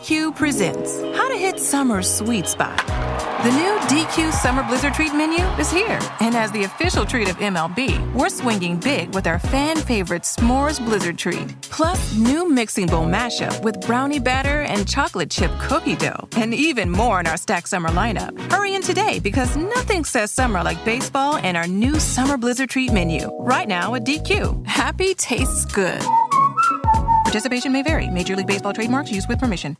DQ presents how to hit summer's sweet spot. The new DQ Summer Blizzard Treat menu is here. And as the official treat of MLB, we're swinging big with our fan-favorite S'mores Blizzard Treat. Plus, new mixing bowl mashup with brownie batter and chocolate chip cookie dough. And even more in our stacked summer lineup. Hurry in today because nothing says summer like baseball and our new Summer Blizzard Treat menu. Right now at DQ. Happy tastes good. Participation may vary. Major League Baseball trademarks used with permission.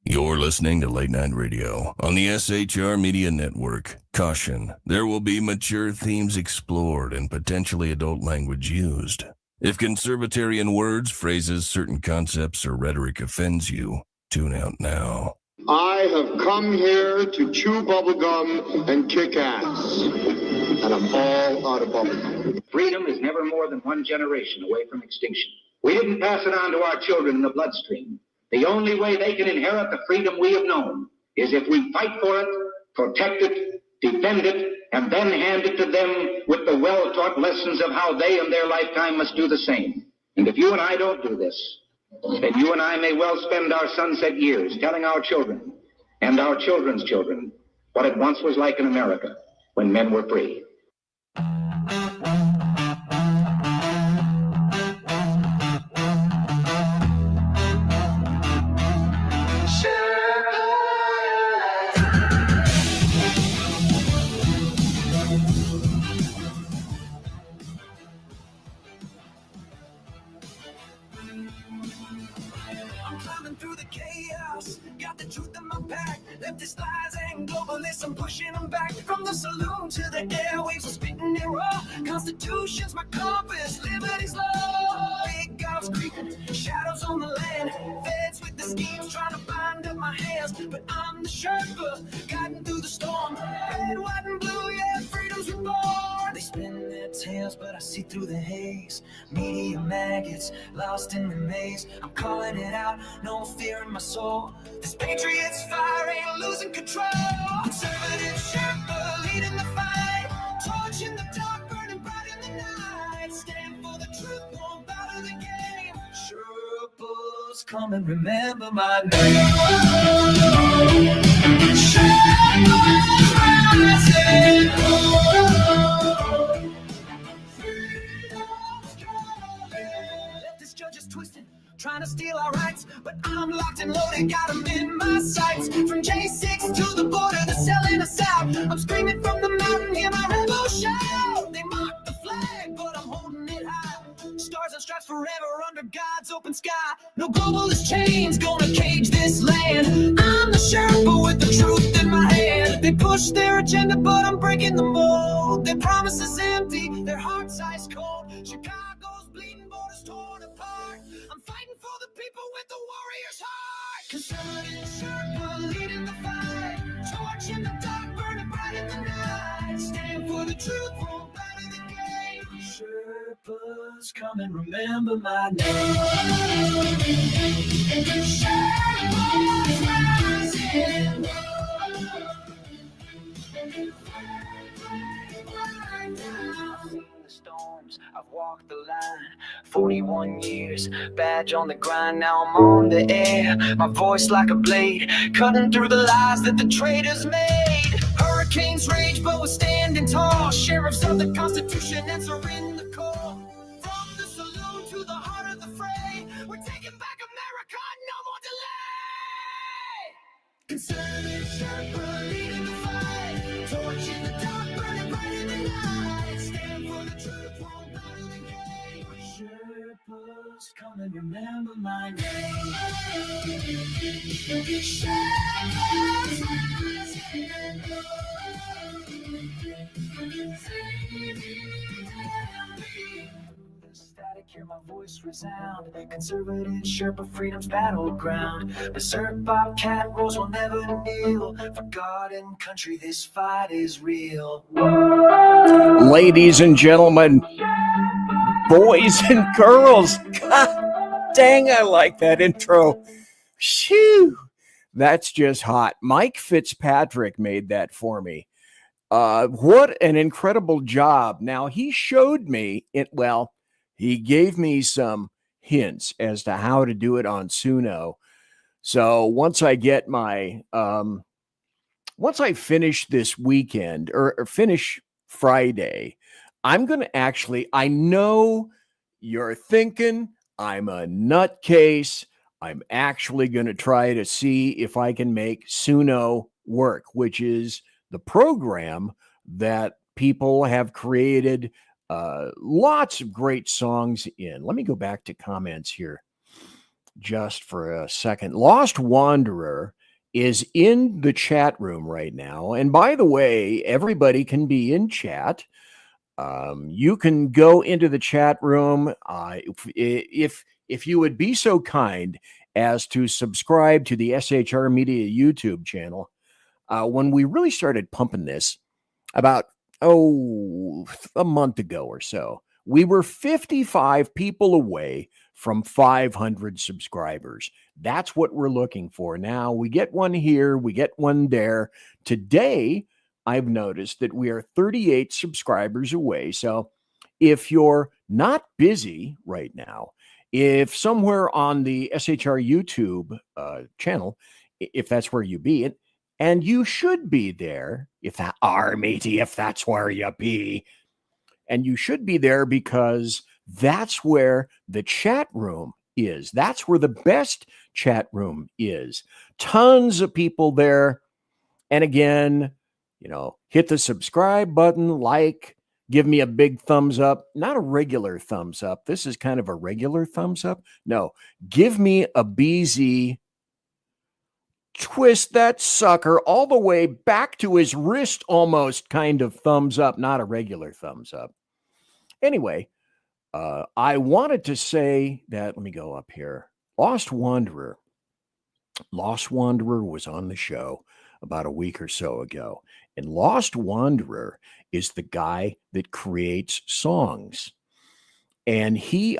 You're listening to Late Night Radio on the SHR Media Network. Caution, there will be mature themes explored and potentially adult language used. If conservatarian words, phrases, certain concepts, or rhetoric offends you, tune out now. I have come here to chew bubblegum and kick ass. And I'm all out of bubblegum. Freedom is never more than one generation away from extinction. We didn't pass it on to our children in the bloodstream. The only way they can inherit the freedom we have known is if we fight for it, protect it, defend it, and then hand it to them with the well-taught lessons of how they in their lifetime must do the same. And if you and I don't do this, then you and I may well spend our sunset years telling our children and our children's children what it once was like in America when men were free. I'm pushing them back from the saloon to the airwaves. I'm spitting it raw. Constitution's my compass, liberty's law. Big guns creeping, shadows on the land. Feds with the schemes trying to bind up my hands. But I'm the Sherpa, guiding through the storm. Red, white, and blue, yeah, freedom's reborn. They spin their tails, but I see through the haze. Media maggots, lost in the maze. I'm calling it out, no fear in my soul. This patriot's fire ain't losing control. Conservative Sherpa leading the fight. Torch in the dark, burning bright in the night. Stand for the truth, won't bow to the game. Sherpas, come and remember my name. Sherpas rising. Leftist judges twisting, trying to steal our rights, but I'm locked and loaded, got them in my sights. From J6 to the border, they're selling us out. I'm screaming from the mountain, hear my rebel shout. They mock the flag, but I'm holding it high. Stars and stripes forever under God's open sky. No globalist chains gonna cage this land. I'm the Sherpa with the truth in my hand. They push their agenda, but I'm breaking the mold. Their promises empty, their hearts ice cold. Chicago's bleeding, borders torn apart. I'm fighting for the people with the warrior's heart. Conservative Sherpa leading the fight. Torch in the dark, burning bright in the night. Stand for the truth, won't bow to the game. Sherpas, come and remember my name. Sherpas rising. Storms, I've walked the line, 41 years, badge on the grind, now I'm on the air, my voice like a blade, cutting through the lies that the traitors made. Hurricanes rage, but we're standing tall, sheriffs of the Constitution answering the call. From the saloon to the heart of the fray, we're taking back America, no more delay! Conservative Sherpa leading the fight. Torch in the dark, burning bright in the night. Stand for the truth, won't bow to the game. Sherpas, come and remember my name. Static, hear my voice resound. Conservative Sherpa, freedom's battleground. Berserk, Bobcat, rules will never kneel. For God and country, this fight is real. Ladies and gentlemen, boys and girls, God dang, I like that intro. Phew, that's just hot. Mike Fitzpatrick made that for me. What an incredible job. Now, he showed me it. Well, he gave me some hints as to how to do it on Suno. So once I get my, once I finish this weekend or finish Friday, I'm going to actually, I know you're thinking I'm a nutcase. I'm actually going to try to see if I can make Suno work, which is the program that people have created lots of great songs in. Let me go back to comments here just for a second. Lost Wanderer is in the chat room right now. And by the way, everybody can be in chat. You can go into the chat room. If you would be so kind as to subscribe to the SHR Media YouTube channel, when we really started pumping this about, a month ago or so, we were 55 people away from 500 subscribers. That's what we're looking for now. We get one here, we get one there. Today, I've noticed that we are 38 subscribers away. So if you're not busy right now, if somewhere on the SHR YouTube channel, if that's where you be, and you should be there, if that are, matey, if that's where you be, and you should be there because that's where the chat room is. That's where the best chat room is. Tons of people there. And again, hit the subscribe button, like, give me a big thumbs up, not a regular thumbs up. This is kind of a regular thumbs up. No, give me a BZ, twist that sucker all the way back to his wrist almost kind of thumbs up, not a regular thumbs up. Anyway, I wanted to say that, let me go up here. Lost Wanderer was on the show about a week or so ago. And Lost Wanderer is the guy that creates songs. And he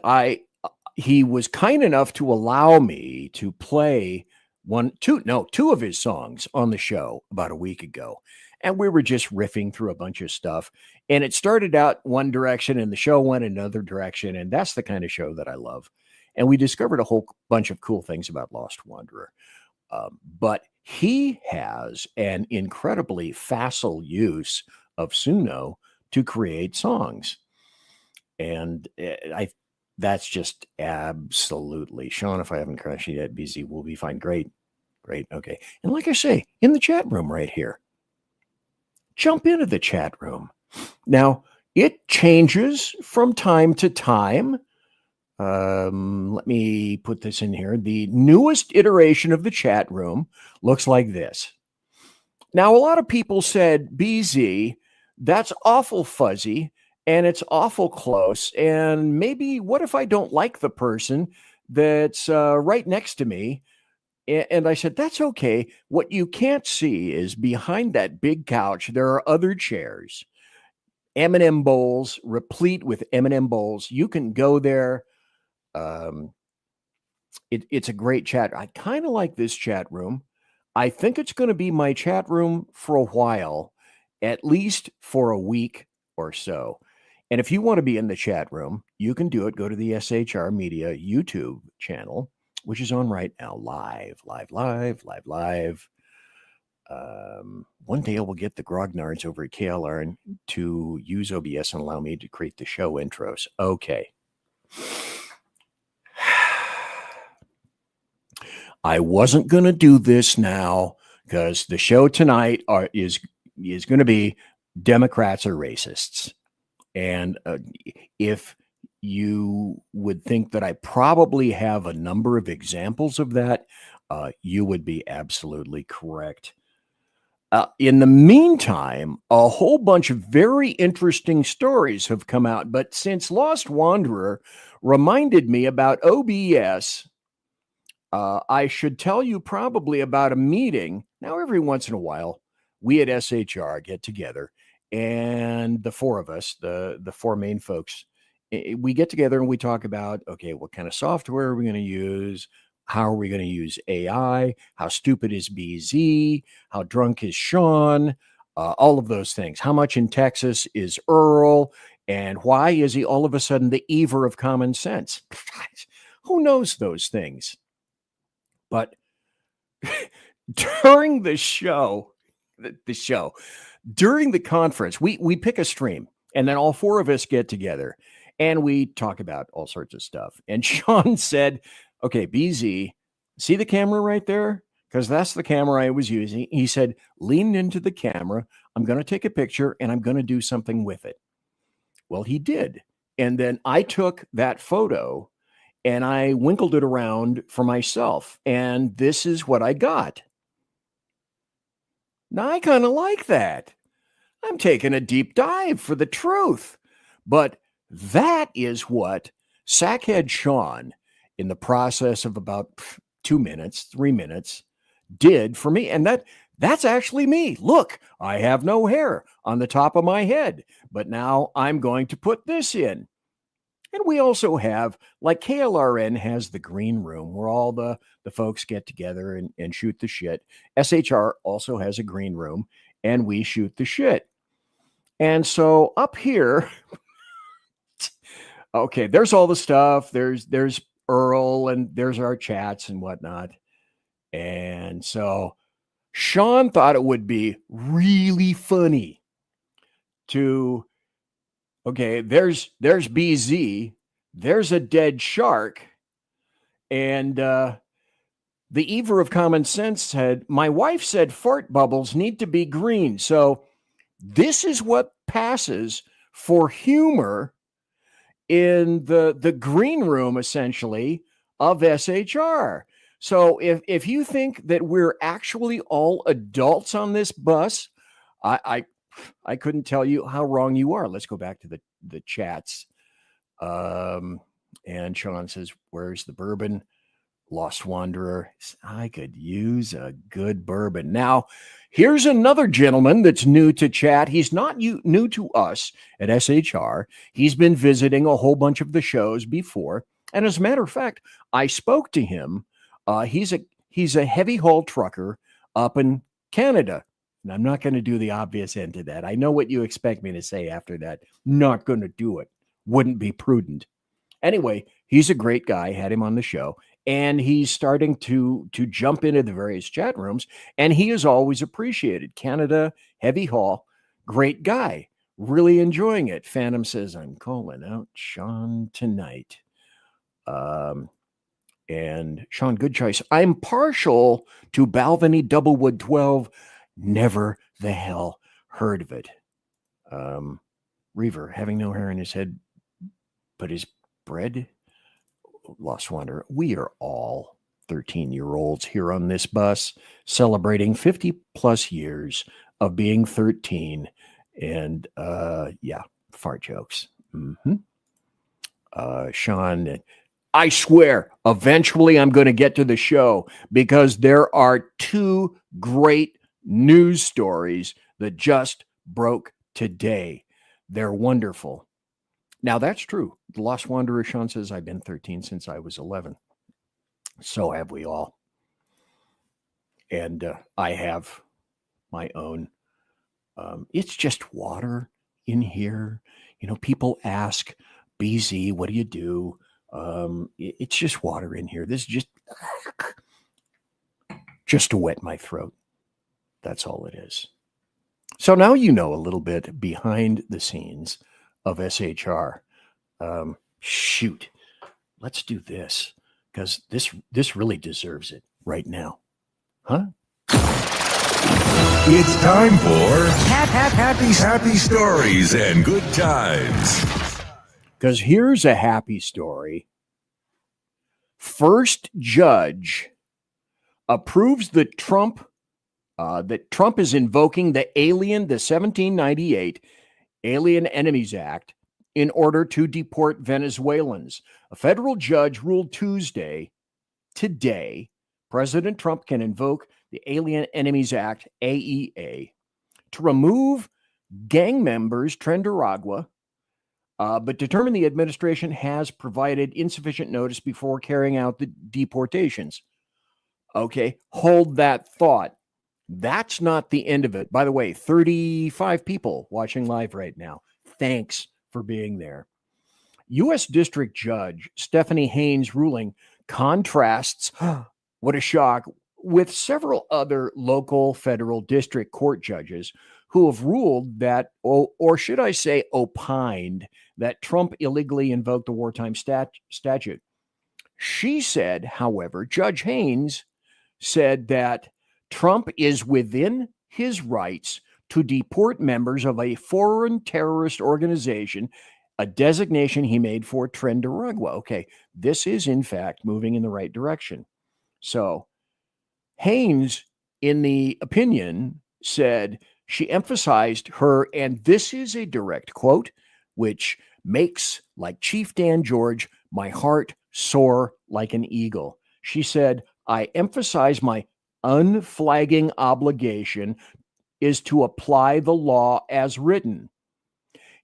was kind enough to allow me to play two of his songs on the show about a week ago. And we were just riffing through a bunch of stuff. And it started out one direction and the show went another direction. And that's the kind of show that I love. And we discovered a whole bunch of cool things about Lost Wanderer. But he has an incredibly facile use of Suno to create songs. And that's just absolutely, Sean, if I haven't crashed yet, busy, we'll be fine. Great. Okay. And like I say, in the chat room right here, jump into the chat room. Now, it changes from time to time. Let me put this in here. The newest iteration of the chat room looks like this. Now, a lot of people said, BZ, that's awful fuzzy and it's awful close. And maybe what if I don't like the person that's right next to me? And I said, that's okay. What you can't see is behind that big couch, there are other chairs, M&M bowls, replete with M&M bowls. You can go there. It's a great chat. I kind of like this chat room. I think it's going to be my chat room for a while, at least for a week or so. And if you want to be in the chat room, you can do it. Go to the SHR Media YouTube channel, which is on right now, live. One day I will get the grognards over at KLR to use OBS and allow me to create the show intros. Okay. I wasn't going to do this now because the show tonight is going to be Democrats Are Racists. And if you would think that I probably have a number of examples of that, you would be absolutely correct. In the meantime, a whole bunch of very interesting stories have come out. But since Lost Wanderer reminded me about OBS, I should tell you probably about a meeting. Now, every once in a while, we at SHR get together, and the four of us, the four main folks, we get together and we talk about, okay, what kind of software are we going to use? How are we going to use AI? How stupid is BZ? How drunk is Sean? All of those things. How much in Texas is Earl? And why is he all of a sudden the Ever of common sense? Who knows those things? But during the show, during the conference, we pick a stream, and then all four of us get together and we talk about all sorts of stuff. And Sean said, okay, BZ, see the camera right there? Because that's the camera I was using. He said, lean into the camera. I'm going to take a picture and I'm going to do something with it. Well, he did. And then I took that photo and I winkled it around for myself. And this is what I got. Now, I kind of like that. I'm taking a deep dive for the truth. But that is what Sackhead Sean, in the process of about 2 minutes, 3 minutes, did for me. And that's actually me. Look, I have no hair on the top of my head, but now I'm going to put this in. And we also have, like KLRN has the green room where all the folks get together and shoot the shit. SHR also has a green room and we shoot the shit. And so up here, okay, there's all the stuff. There's Earl and there's our chats and whatnot. And so Sean thought it would be really funny to, okay, there's BZ, there's a dead shark, and the Ever of common sense said, my wife said fart bubbles need to be green. So this is what passes for humor in the green room, essentially, of SHR. So if you think that we're actually all adults on this bus, I couldn't tell you how wrong you are. Let's go back to the chats. And Sean says, where's the bourbon? Lost Wanderer. I could use a good bourbon. Now, here's another gentleman that's new to chat. He's not new to us at SHR. He's been visiting a whole bunch of the shows before. And as a matter of fact, I spoke to him. He's a heavy haul trucker up in Canada. And I'm not going to do the obvious end to that. I know what you expect me to say after that. Not going to do it. Wouldn't be prudent. Anyway, he's a great guy. Had him on the show. And he's starting to jump into the various chat rooms. And he is always appreciated. Canada, heavy haul, great guy. Really enjoying it. Phantom says, I'm calling out Sean tonight. And Sean, good choice. I'm partial to Balvenie Doublewood 12. Never the hell heard of it. Reaver, having no hair in his head, but his bread. Lost Wanderer. We are all 13-year-olds here on this bus celebrating 50 plus years of being 13. And yeah, fart jokes. Sean, I swear, eventually I'm going to get to the show because there are 2 great news stories that just broke today. They're wonderful. Now, that's true. The Lost Wanderer, Sean says, I've been 13 since I was 11. So have we all. And I have my own. It's just water in here. You know, people ask, BZ, what do you do? It's just water in here. This is just to wet my throat. That's all it is. So now you know a little bit behind the scenes of SHR. Shoot, let's do this because this really deserves it right now. Huh? It's time for happy stories and good times. Because here's a happy story. First judge approves that Trump is invoking the 1798 Alien Enemies Act in order to deport Venezuelans. A federal judge ruled today, President Trump can invoke the Alien Enemies Act, AEA, to remove gang members, Trendaragua, but determined the administration has provided insufficient notice before carrying out the deportations. Okay, hold that thought. That's not the end of it. By the way, 35 people watching live right now. Thanks for being there. U.S. District Judge Stephanie Haynes' ruling contrasts, what a shock, with several other local federal district court judges who have ruled that, or should I say opined, that Trump illegally invoked the wartime statute. She said, however, Judge Haynes said that Trump is within his rights to deport members of a foreign terrorist organization, a designation he made for Trendaragua. Okay, this is in fact moving in the right direction. So Haynes, in the opinion, said she emphasized her, and this is a direct quote, which makes, like Chief Dan George, my heart soar like an eagle. She said, I emphasize my unflagging obligation is to apply the law as written.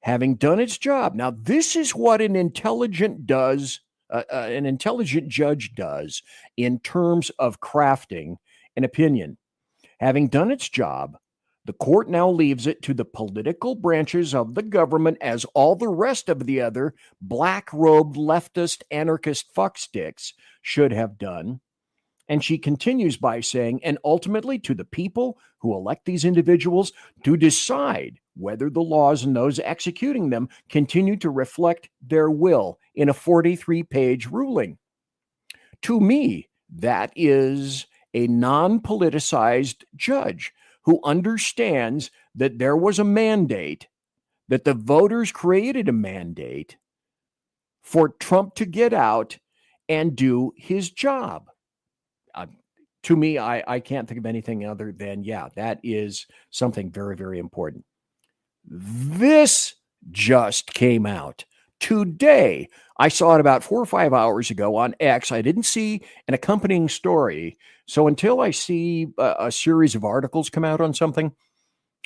Having done its job. Now, this is what an intelligent judge does in terms of crafting an opinion. Having done its job, the court now leaves it to the political branches of the government, as all the rest of the other black-robed leftist anarchist fucksticks should have done. And she continues by saying, and ultimately to the people who elect these individuals to decide whether the laws and those executing them continue to reflect their will in a 43-page ruling. To me, that is a non-politicized judge who understands that there was a mandate, that the voters created a mandate for Trump to get out and do his job. To me, I can't think of anything other than, yeah, that is something very, very important. This just came out today. I saw it about 4 or 5 hours ago on X. I didn't see an accompanying story. So until I see a series of articles come out on something,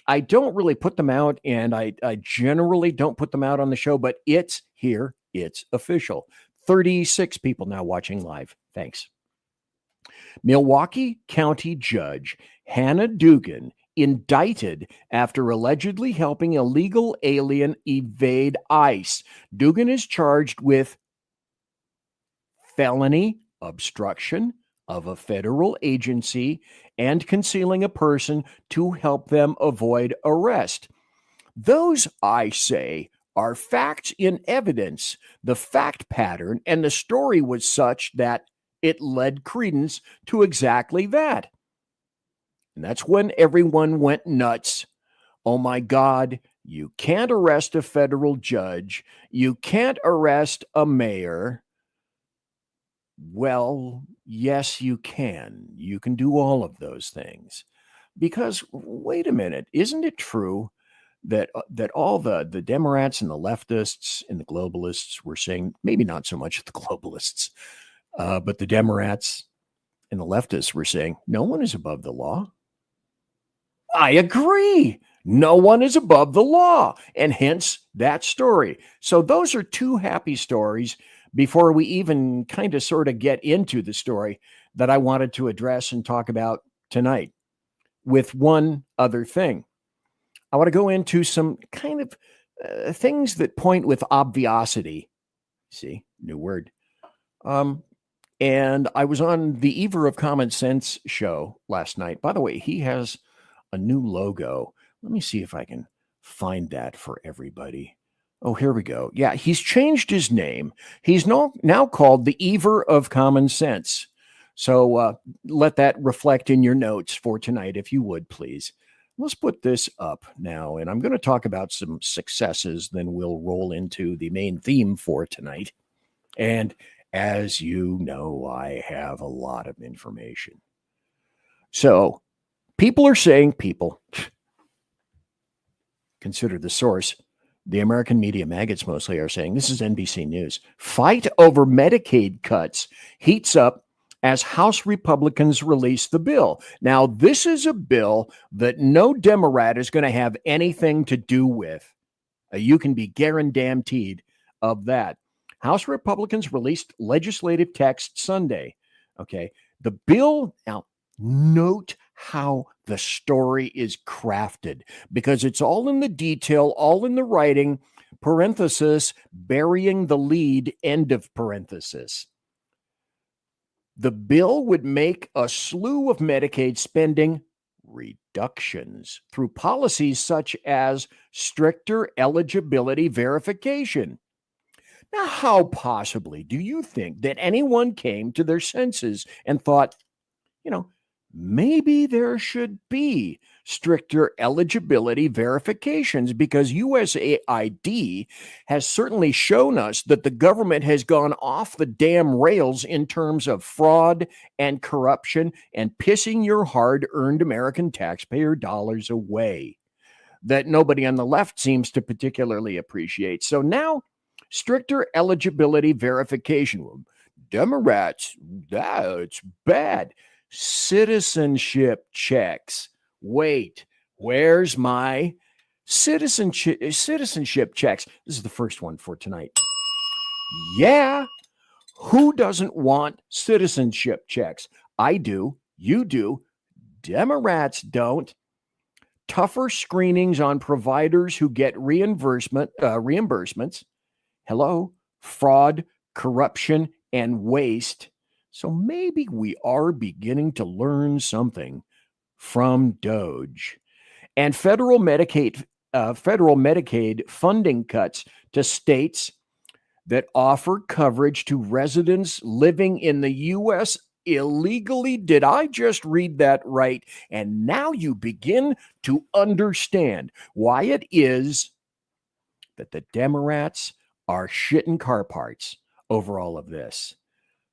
I don't really put them out, and I generally don't put them out on the show, but it's here. It's official. 36 people now watching live. Thanks. Milwaukee County Judge Hannah Dugan indicted after allegedly helping illegal alien evade ICE. Dugan is charged with felony obstruction of a federal agency and concealing a person to help them avoid arrest. Those, I say, are facts in evidence. The fact pattern and the story was such that it led credence to exactly that. And that's when everyone went nuts. Oh my God, you can't arrest a federal judge. You can't arrest a mayor. Well, yes, you can. You can do all of those things. Because, wait a minute, isn't it true that all the Demorats and the leftists and the globalists were saying, maybe not so much the globalists, but the Demorats and the leftists were saying, no one is above the law. I agree. No one is above the law, and hence that story. So those are two happy stories before we even kind of sort of get into the story that I wanted to address and talk about tonight, with one other thing. I want to go into some kind of things that point with obviosity. See, new word. And I was on the Ever of Common Sense show last night. By the way, he has a new logo. Let me see if I can find that for everybody. Oh, here we go. Yeah, he's changed his name. He's now called the Ever of Common Sense. So let that reflect in your notes for tonight, if you would, please. let's put this up now, and I'm going to talk about some successes, then we'll roll into the main theme for tonight. And as you know, I have a lot of information. So people are saying, consider the source, the American media maggots mostly are saying, this is NBC News, fight over Medicaid cuts heats up as House Republicans release the bill. Now, this is a bill that no Demorat is going to have anything to do with. You can be guaranteed of that. House Republicans released legislative text Sunday. Okay. The bill, now note how the story is crafted, because it's all in the detail, all in the writing, parenthesis, burying the lead, end of parenthesis. The bill would make a slew of Medicaid spending reductions through policies such as stricter eligibility verification. Now, how possibly do you think that anyone came to their senses and thought, maybe there should be stricter eligibility verifications, because USAID has certainly shown us that the government has gone off the damn rails in terms of fraud and corruption and pissing your hard-earned American taxpayer dollars away that nobody on the left seems to particularly appreciate. So now, stricter eligibility verification. Demorats, that's bad. Citizenship checks. Wait, where's my citizenship checks? This is the first one for tonight. Yeah, who doesn't want citizenship checks? I do, you do, Demorats don't. Tougher screenings on providers who get reimbursements. Hello, fraud, corruption, and waste. So maybe we are beginning to learn something from Doge. And federal Medicaid funding cuts to states that offer coverage to residents living in the U.S. illegally. Did I just read that right? And now you begin to understand why it is that the Demorats are shitting car parts over all of this.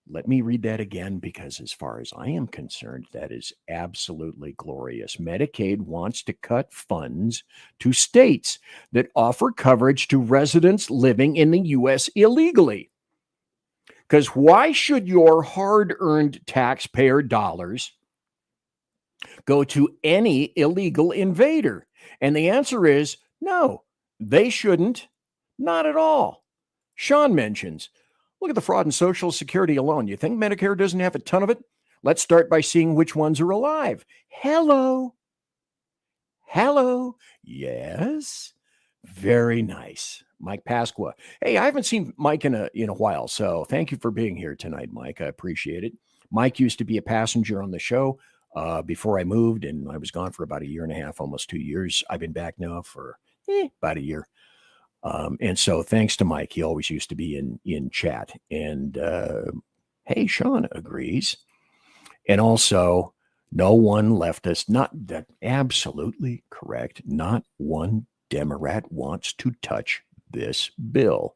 Let me read that again, because as far as I am concerned, that is absolutely glorious. Medicaid wants to cut funds to states that offer coverage to residents living in the U.S. illegally. Because why should your hard-earned taxpayer dollars go to any illegal invader? And the answer is no, they shouldn't. Not at all. Sean mentions, look at the fraud in Social Security alone. You think Medicare doesn't have a ton of it? Let's start by seeing which ones are alive. Hello. Yes. Very nice. Mike Pasqua. Hey, I haven't seen Mike in a while, so thank you for being here tonight, Mike. I appreciate it. Mike used to be a passenger on the show before I moved, and I was gone for about a year and a half, almost 2 years. I've been back now for about a year. And so thanks to Mike, he always used to be in chat. And hey, Sean agrees. And also, no one left us, not that, absolutely correct. Not one Demorat wants to touch this bill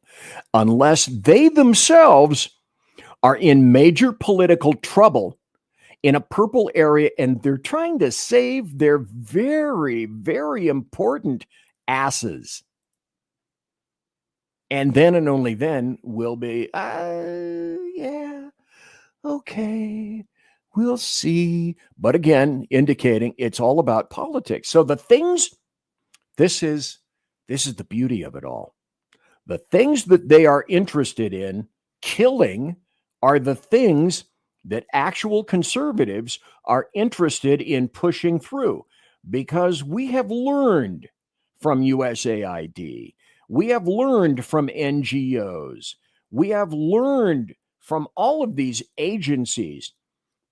unless they themselves are in major political trouble in a purple area, and they're trying to save their very, very important asses. And then and only then will be, yeah, okay, we'll see. But again, indicating it's all about politics. So the things, this is the beauty of it all. The things that they are interested in killing are the things that actual conservatives are interested in pushing through, because we have learned from USAID. We have learned from NGOs. We have learned from all of these agencies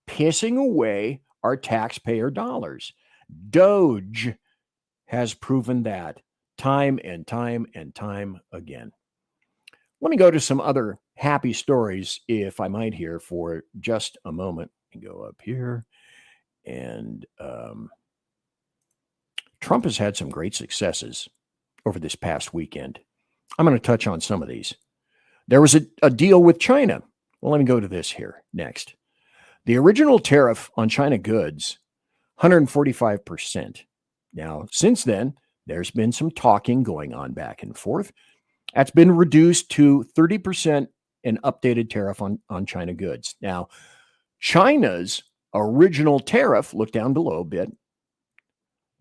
pissing away our taxpayer dollars. Doge has proven that time and time and time again. Let me go to some other happy stories, if I might, here for just a moment. And go up here and Trump has had some great successes over this past weekend. I'm going to touch on some of these. There was a deal with China. Well, let me go to this here next. The original tariff on China goods, 145%. Now, since then, there's been some talking going on back and forth. That's been reduced to 30% an updated tariff on China goods. Now, China's original tariff, look down below a bit,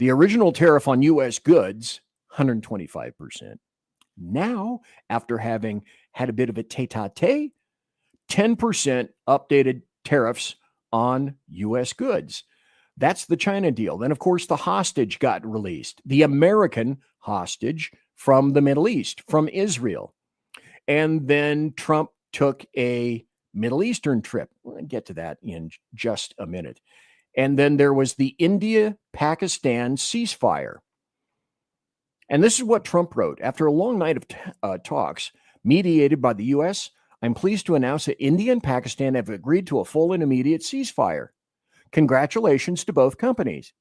the original tariff on U.S. goods, 125%. Now, after having had a bit of a tete-a-tete, 10% updated tariffs on U.S. goods. That's the China deal. Then, of course, the hostage got released, the American hostage from the Middle East, from Israel. And then Trump took a Middle Eastern trip. We'll get to that in just a minute. And then there was the India-Pakistan ceasefire. And this is what Trump wrote. After a long night of talks mediated by the U.S., I'm pleased to announce that India and Pakistan have agreed to a full and immediate ceasefire. Congratulations to both countries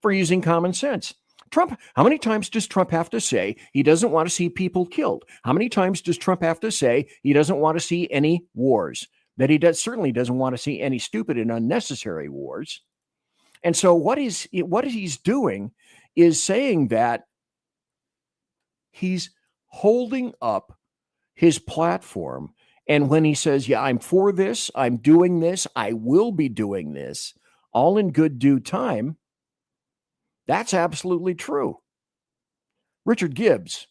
for using common sense. Trump, how many times does Trump have to say he doesn't want to see people killed? How many times does Trump have to say he doesn't want to see any wars? That he certainly doesn't want to see any stupid and unnecessary wars. And so what he's doing is saying that he's holding up his platform. And when he says, yeah, I'm for this, I'm doing this, I will be doing this, all in good due time, that's absolutely true. Richard Gibbs,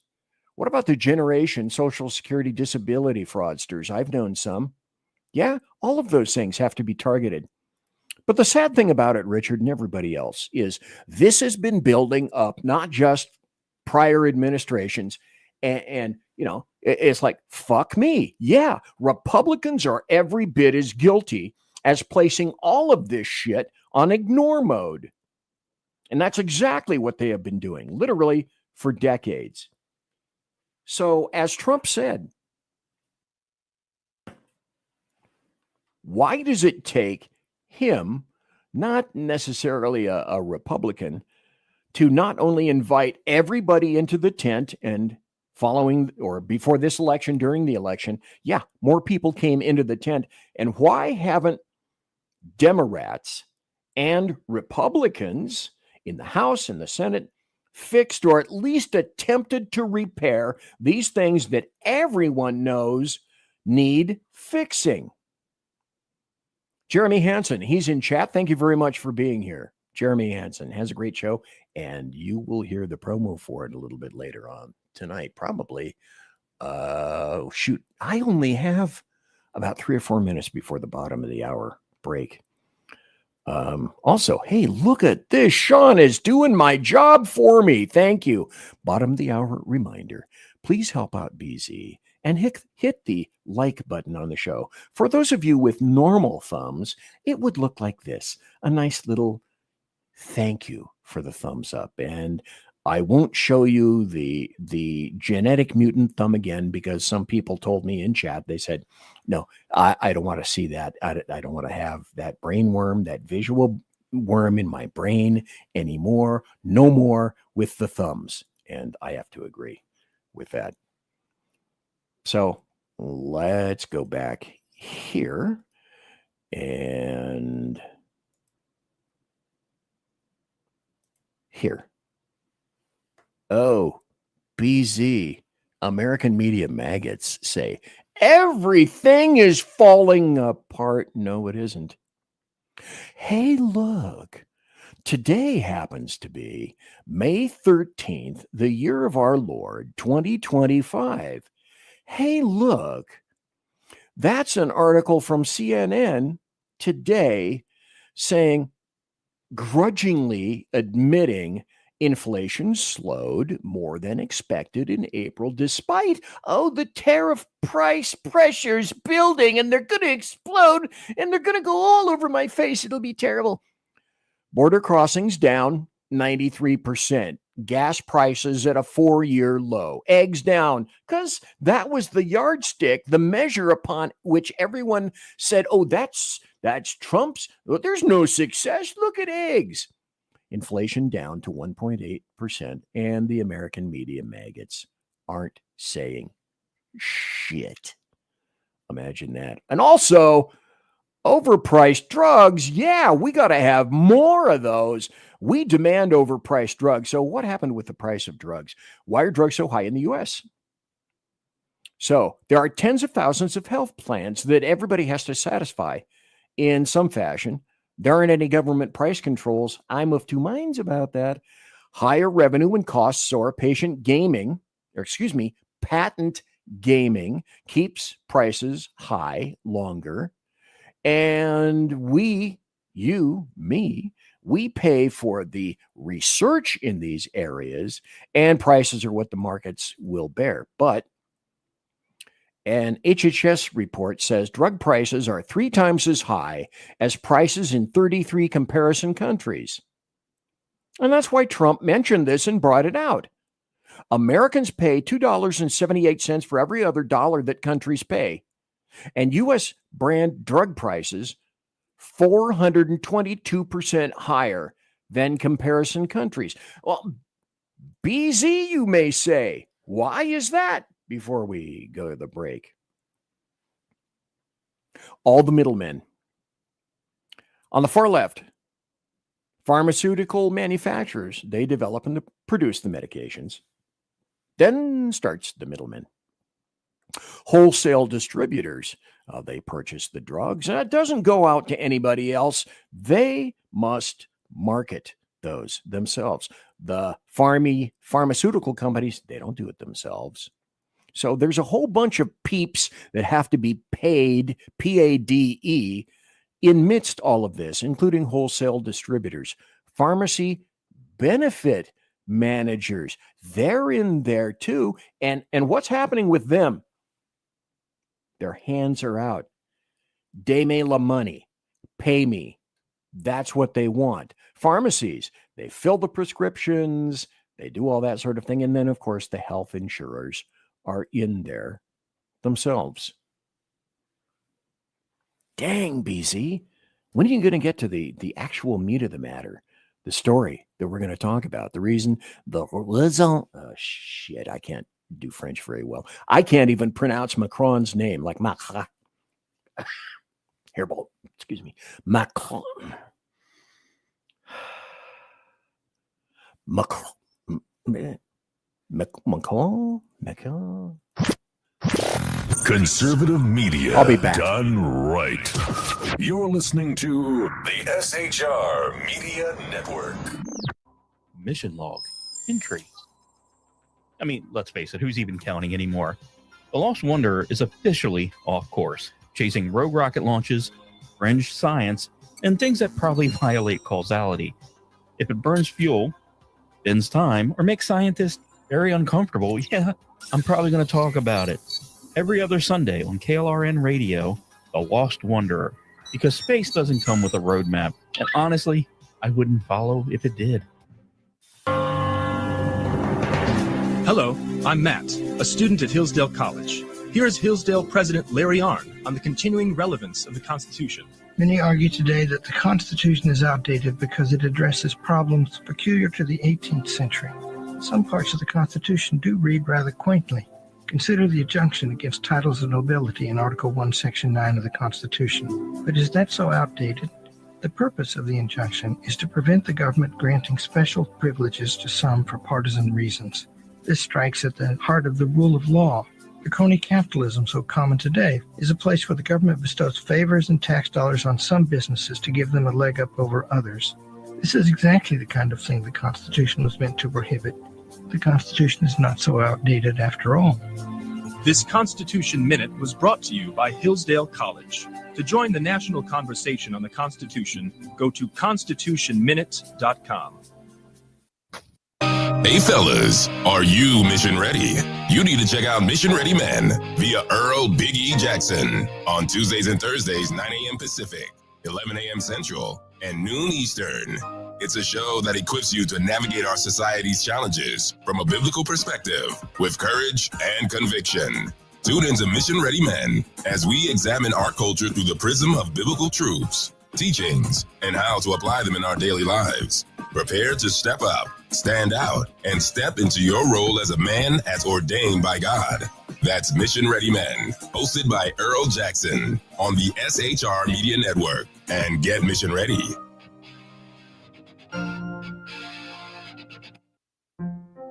what about the generation Social Security disability fraudsters? I've known some. Yeah, all of those things have to be targeted. But the sad thing about it, Richard, and everybody else, is this has been building up, not just prior administrations. And you know, it's like, fuck me. Yeah, Republicans are every bit as guilty as placing all of this shit on ignore mode. And that's exactly what they have been doing, literally for decades. So, as Trump said, why does it take him, not necessarily a Republican, to not only invite everybody into the tent and following or before this election, during the election, yeah, more people came into the tent. And why haven't Demorats and Republicans in the House and the Senate fixed or at least attempted to repair these things that everyone knows need fixing? Jeremy Hansen, he's in chat. Thank you very much for being here. Jeremy Hansen has a great show, and you will hear the promo for it a little bit later on tonight, probably. Shoot, I only have about 3 or 4 minutes before the bottom of the hour break. Also, hey, look at this. Sean is doing my job for me. Thank you. Bottom of the hour reminder. Please help out BZ and hit the like button on the show. For those of you with normal thumbs, it would look like this. A nice little thank you for the thumbs up. And I won't show you the genetic mutant thumb again, because some people told me in chat, they said, no, I don't want to see that. I don't want to have that brain worm, that visual worm in my brain anymore. No more with the thumbs. And I have to agree with that. So let's go back here and here. Oh, BZ, American media maggots say, everything is falling apart. No, it isn't. Hey, look, today happens to be May 13th, the year of our Lord, 2025. Hey, look, that's an article from CNN today saying, grudgingly admitting inflation slowed more than expected in April, despite, the tariff price pressures building, and they're going to explode, and they're going to go all over my face. It'll be terrible. Border crossings down 93%. Gas prices at a 4-year low. Eggs down, because that was the yardstick, the measure upon which everyone said, that's Trump's. There's no success. Look at eggs. inflation down to 1.8%, and the American media maggots aren't saying shit. Imagine that. And also, overpriced drugs. Yeah, we got to have more of those. We demand overpriced drugs. So what happened with the price of drugs? Why are drugs so high in the U.S.? So there are tens of thousands of health plans that everybody has to satisfy in some fashion. There aren't any government price controls. I'm of two minds about that. Higher revenue and costs, or patent gaming keeps prices high longer. And we pay for the research in these areas, and prices are what the markets will bear. But an HHS report says drug prices are 3 times as high as prices in 33 comparison countries. And that's why Trump mentioned this and brought it out. Americans pay $2.78 for every other dollar that countries pay. And U.S. brand drug prices 422% higher than comparison countries. Well, BZ, you may say. Why is that? Before we go to the break. All the middlemen. On the far left, pharmaceutical manufacturers, they develop and produce the medications. Then starts the middleman. Wholesale distributors, they purchase the drugs, and it doesn't go out to anybody else. They must market those themselves. The pharmaceutical companies, they don't do it themselves. So there's a whole bunch of peeps that have to be paid, PADE, amidst all of this, including wholesale distributors, pharmacy benefit managers. They're in there too. And what's happening with them? Their hands are out. Deme la money. Pay me. That's what they want. Pharmacies, they fill the prescriptions. They do all that sort of thing. And then, of course, the health insurers are in there themselves. Dang, BZ. When are you going to get to the actual meat of the matter? The story that we're going to talk about. The reason, shit, I can't do French very well. I can't even pronounce Macron's name, like Macron. Hairball, excuse me. Macron. Macron. Conservative media. I'll be back. Done right. You're listening to the SHR Media Network. Mission log. Entry. I mean, let's face it, who's even counting anymore? The Lost Wanderer is officially off course, chasing rogue rocket launches, fringe science, and things that probably violate causality. If it burns fuel, bends time, or makes scientists very uncomfortable, yeah, I'm probably going to talk about it. Every other Sunday on KLRN Radio, The Lost Wanderer, because space doesn't come with a roadmap, and honestly, I wouldn't follow if it did. Hello, I'm Matt, a student at Hillsdale College. Here is Hillsdale President Larry Arnn on the continuing relevance of the Constitution. Many argue today that the Constitution is outdated because it addresses problems peculiar to the 18th century. Some parts of the Constitution do read rather quaintly. Consider the injunction against titles of nobility in Article 1, Section 9 of the Constitution. But is that so outdated? The purpose of the injunction is to prevent the government granting special privileges to some for partisan reasons. This strikes at the heart of the rule of law. The crony capitalism so common today is a place where the government bestows favors and tax dollars on some businesses to give them a leg up over others. This is exactly the kind of thing the Constitution was meant to prohibit. The Constitution is not so outdated after all. This Constitution Minute was brought to you by Hillsdale College. To join the national conversation on the Constitution, go to constitutionminute.com. Hey fellas, are you mission ready? You need to check out Mission Ready Men via Earl Big E Jackson on Tuesdays and Thursdays, 9 a.m. Pacific, 11 a.m. Central, and noon Eastern. It's a show that equips you to navigate our society's challenges from a biblical perspective with courage and conviction. Tune into Mission Ready Men as we examine our culture through the prism of biblical truths, teachings, and how to apply them in our daily lives. Prepare to step up, stand out, and step into your role as a man as ordained by God. That's Mission Ready Men, hosted by Earl Jackson on the SHR Media Network. And get mission ready.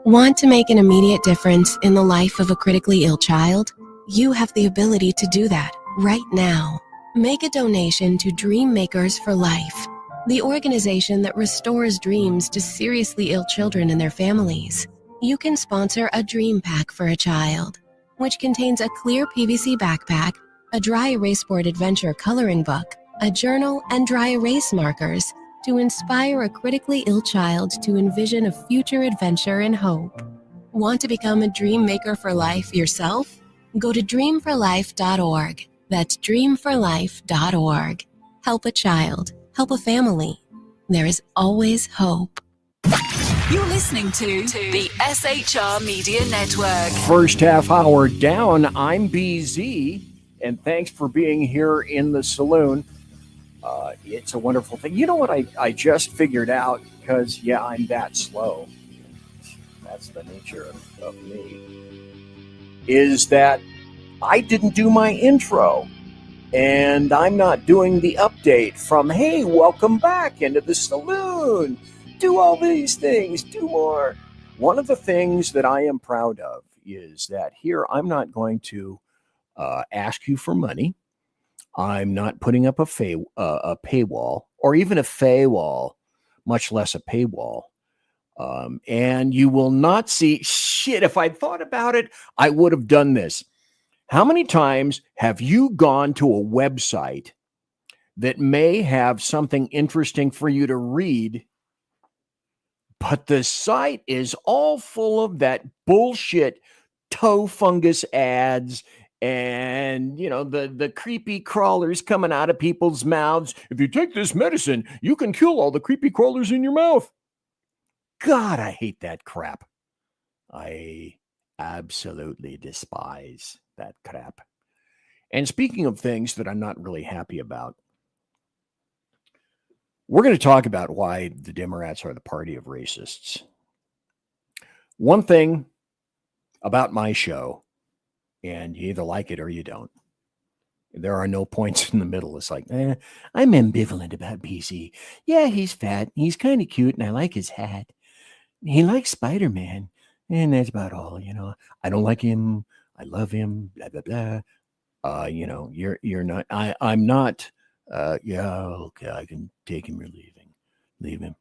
Want to make an immediate difference in the life of a critically ill child? You have the ability to do that right now. Make a donation to Dream Makers for Life, the organization that restores dreams to seriously ill children and their families. You can sponsor a dream pack for a child, which contains a clear PVC backpack, a dry erase board adventure coloring book, a journal, and dry erase markers to inspire a critically ill child to envision a future adventure and hope. Want to become a dream maker for life yourself? Go to dreamforlife.org. That's dreamforlife.org. Help a child. Help a family. There is always hope. You're listening to the SHR Media Network. First half hour down. I'm BZ, and thanks for being here in the saloon. It's a wonderful thing. You know what I just figured out, because, yeah, I'm that slow. That's the nature of me. Is that I didn't do my intro, and I'm not doing the update from, hey, welcome back into the saloon. Do all these things, do more. One of the things that I am proud of is that here I'm not going to ask you for money. I'm not putting up a paywall, or even a faywall, much less a paywall. And you will not see shit. If I'd thought about it, I would have done this. How many times have you gone to a website that may have something interesting for you to read, but the site is all full of that bullshit toe fungus ads and, you know, the creepy crawlers coming out of people's mouths? If you take this medicine, you can kill all the creepy crawlers in your mouth. God, I hate that crap. I absolutely despise that crap. And speaking of things that I'm not really happy about, we're going to talk about why the Demorats are the party of racists. One thing about my show, and you either like it or you don't. There are no points in the middle. It's like, I'm ambivalent about BC. Yeah, he's fat. He's kind of cute, and I like his hat. He likes Spider-Man, and that's about all. You know, I don't like him. I love him. Blah blah blah. You know, you're not. I'm not. Yeah, okay. I can take him or leave him.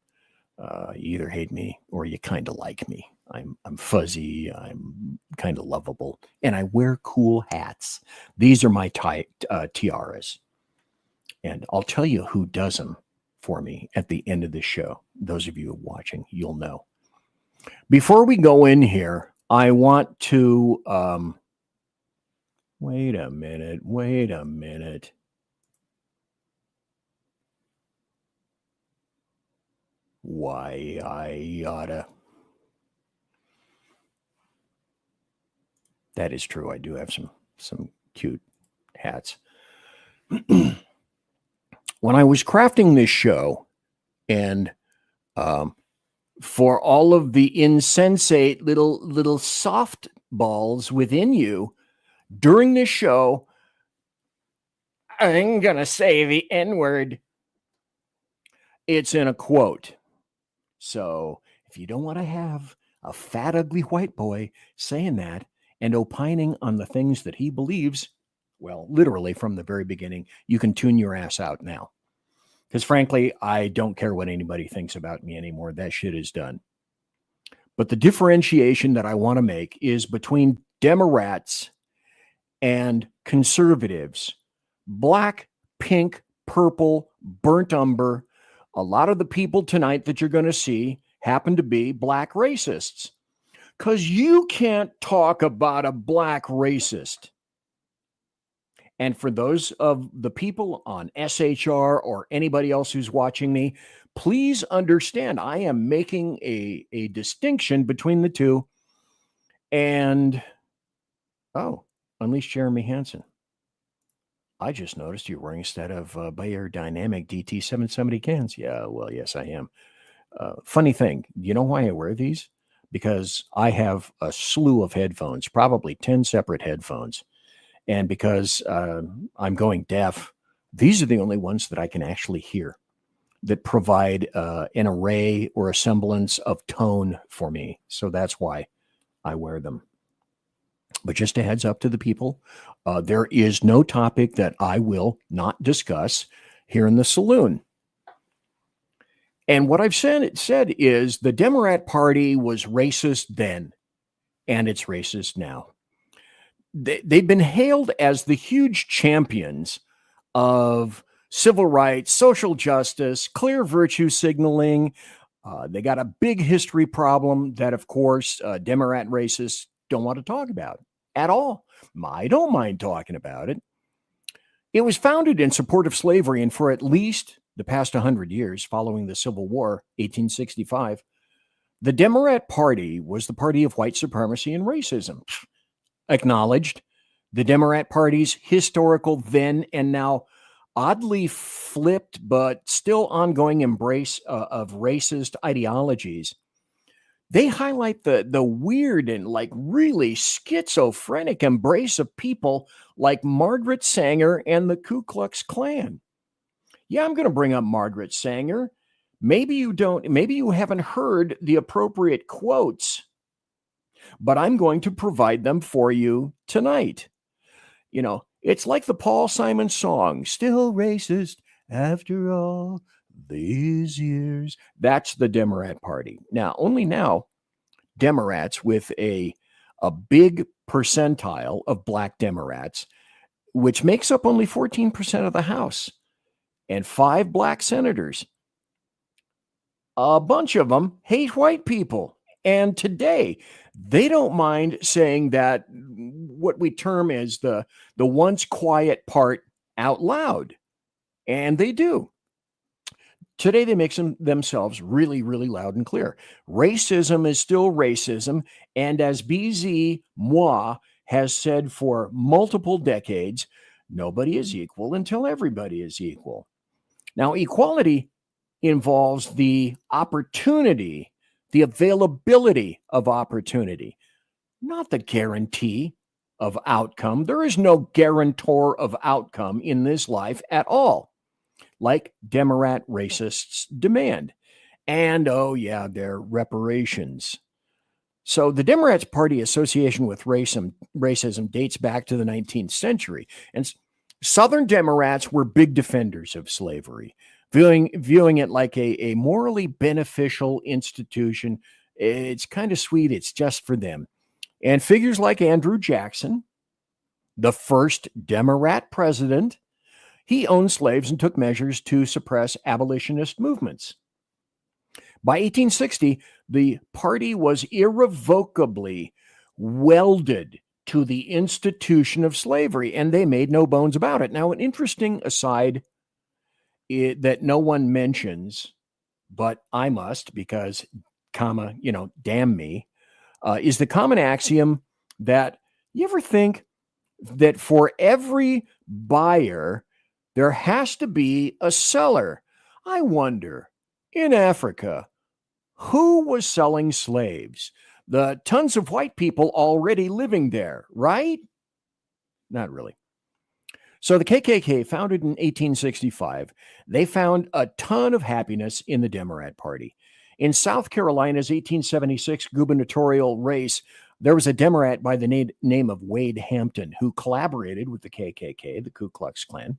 You either hate me or you kind of like me. I'm fuzzy. I'm kind of lovable, and I wear cool hats. These are my tiaras, and I'll tell you who does them for me at the end of the show. Those of you watching, you'll know. Before we go in here, I want to wait a minute. Why I oughta. That is true. I do have some cute hats. When I was crafting this show, and for all of the insensate little soft balls within you, during this show, I'm gonna say the N-word. It's in a quote. So if you don't want to have a fat, ugly white boy saying that and opining on the things that he believes, well, literally from the very beginning, you can tune your ass out now. Because frankly, I don't care what anybody thinks about me anymore. That shit is done. But the differentiation that I want to make is between Demorats and conservatives. Black, pink, purple, burnt umber. A lot of the people tonight that you're going to see happen to be black racists. Because you can't talk about a black racist. And for those of the people on SHR or anybody else who's watching me, please understand I am making a distinction between the two. And, Unleash Jeremy Hansen. I just noticed you're wearing a set of Bayer Dynamic DT770 cans. Yeah, well, yes, I am. Funny thing, you know why I wear these? Because I have a slew of headphones, probably 10 separate headphones. And because I'm going deaf, these are the only ones that I can actually hear that provide an array or a semblance of tone for me. So that's why I wear them. But just a heads up to the people, there is no topic that I will not discuss here in the saloon. And what I've said is the Demorat Party was racist then, and it's racist now. They've been hailed as the huge champions of civil rights, social justice, clear virtue signaling. They got a big history problem that, of course, Demorat racists don't want to talk about at all. I don't mind talking about it. It was founded in support of slavery, and for at least the past 100 years following the Civil War, 1865, the Demorat Party was the party of white supremacy and racism. Acknowledged the Demorat Party's historical then and now oddly flipped but still ongoing embrace of racist ideologies. They highlight the weird and like really schizophrenic embrace of people like Margaret Sanger and the Ku Klux Klan. Yeah, I'm going to bring up Margaret Sanger. Maybe you haven't heard the appropriate quotes, but I'm going to provide them for you tonight. You know, it's like the Paul Simon song, "Still Racist After All These Years." That's the Demorat Party. Only now, Demorats with a big percentile of black Demorats, which makes up only 14% of the House, and 5 black senators. A bunch of them hate white people. And today, they don't mind saying that what we term as the once quiet part out loud. And they do. Today, they make themselves really, really loud and clear. Racism is still racism. And as BZ Moi has said for multiple decades, nobody is equal until everybody is equal. Now, equality involves the opportunity, the availability of opportunity, not the guarantee of outcome. There is no guarantor of outcome in this life at all, like Demorat racists demand. And, oh yeah, their reparations. So the Demorats Party association with racism dates back to the 19th century. And Southern Demorats were big defenders of slavery, viewing it like a morally beneficial institution. It's kind of sweet. It's just for them. And figures like Andrew Jackson, the first Demorat president, he owned slaves and took measures to suppress abolitionist movements. By 1860, the party was irrevocably welded to the institution of slavery, and they made no bones about it. Now, an interesting aside that no one mentions, but I must because, damn me, is the common axiom that you ever think that for every buyer, there has to be a seller? I wonder, in Africa, who was selling slaves? The tons of white people already living there, right? Not really. So the KKK, founded in 1865, they found a ton of happiness in the Demorat Party. In South Carolina's 1876 gubernatorial race, there was a Demorat by the name of Wade Hampton who collaborated with the KKK, the Ku Klux Klan,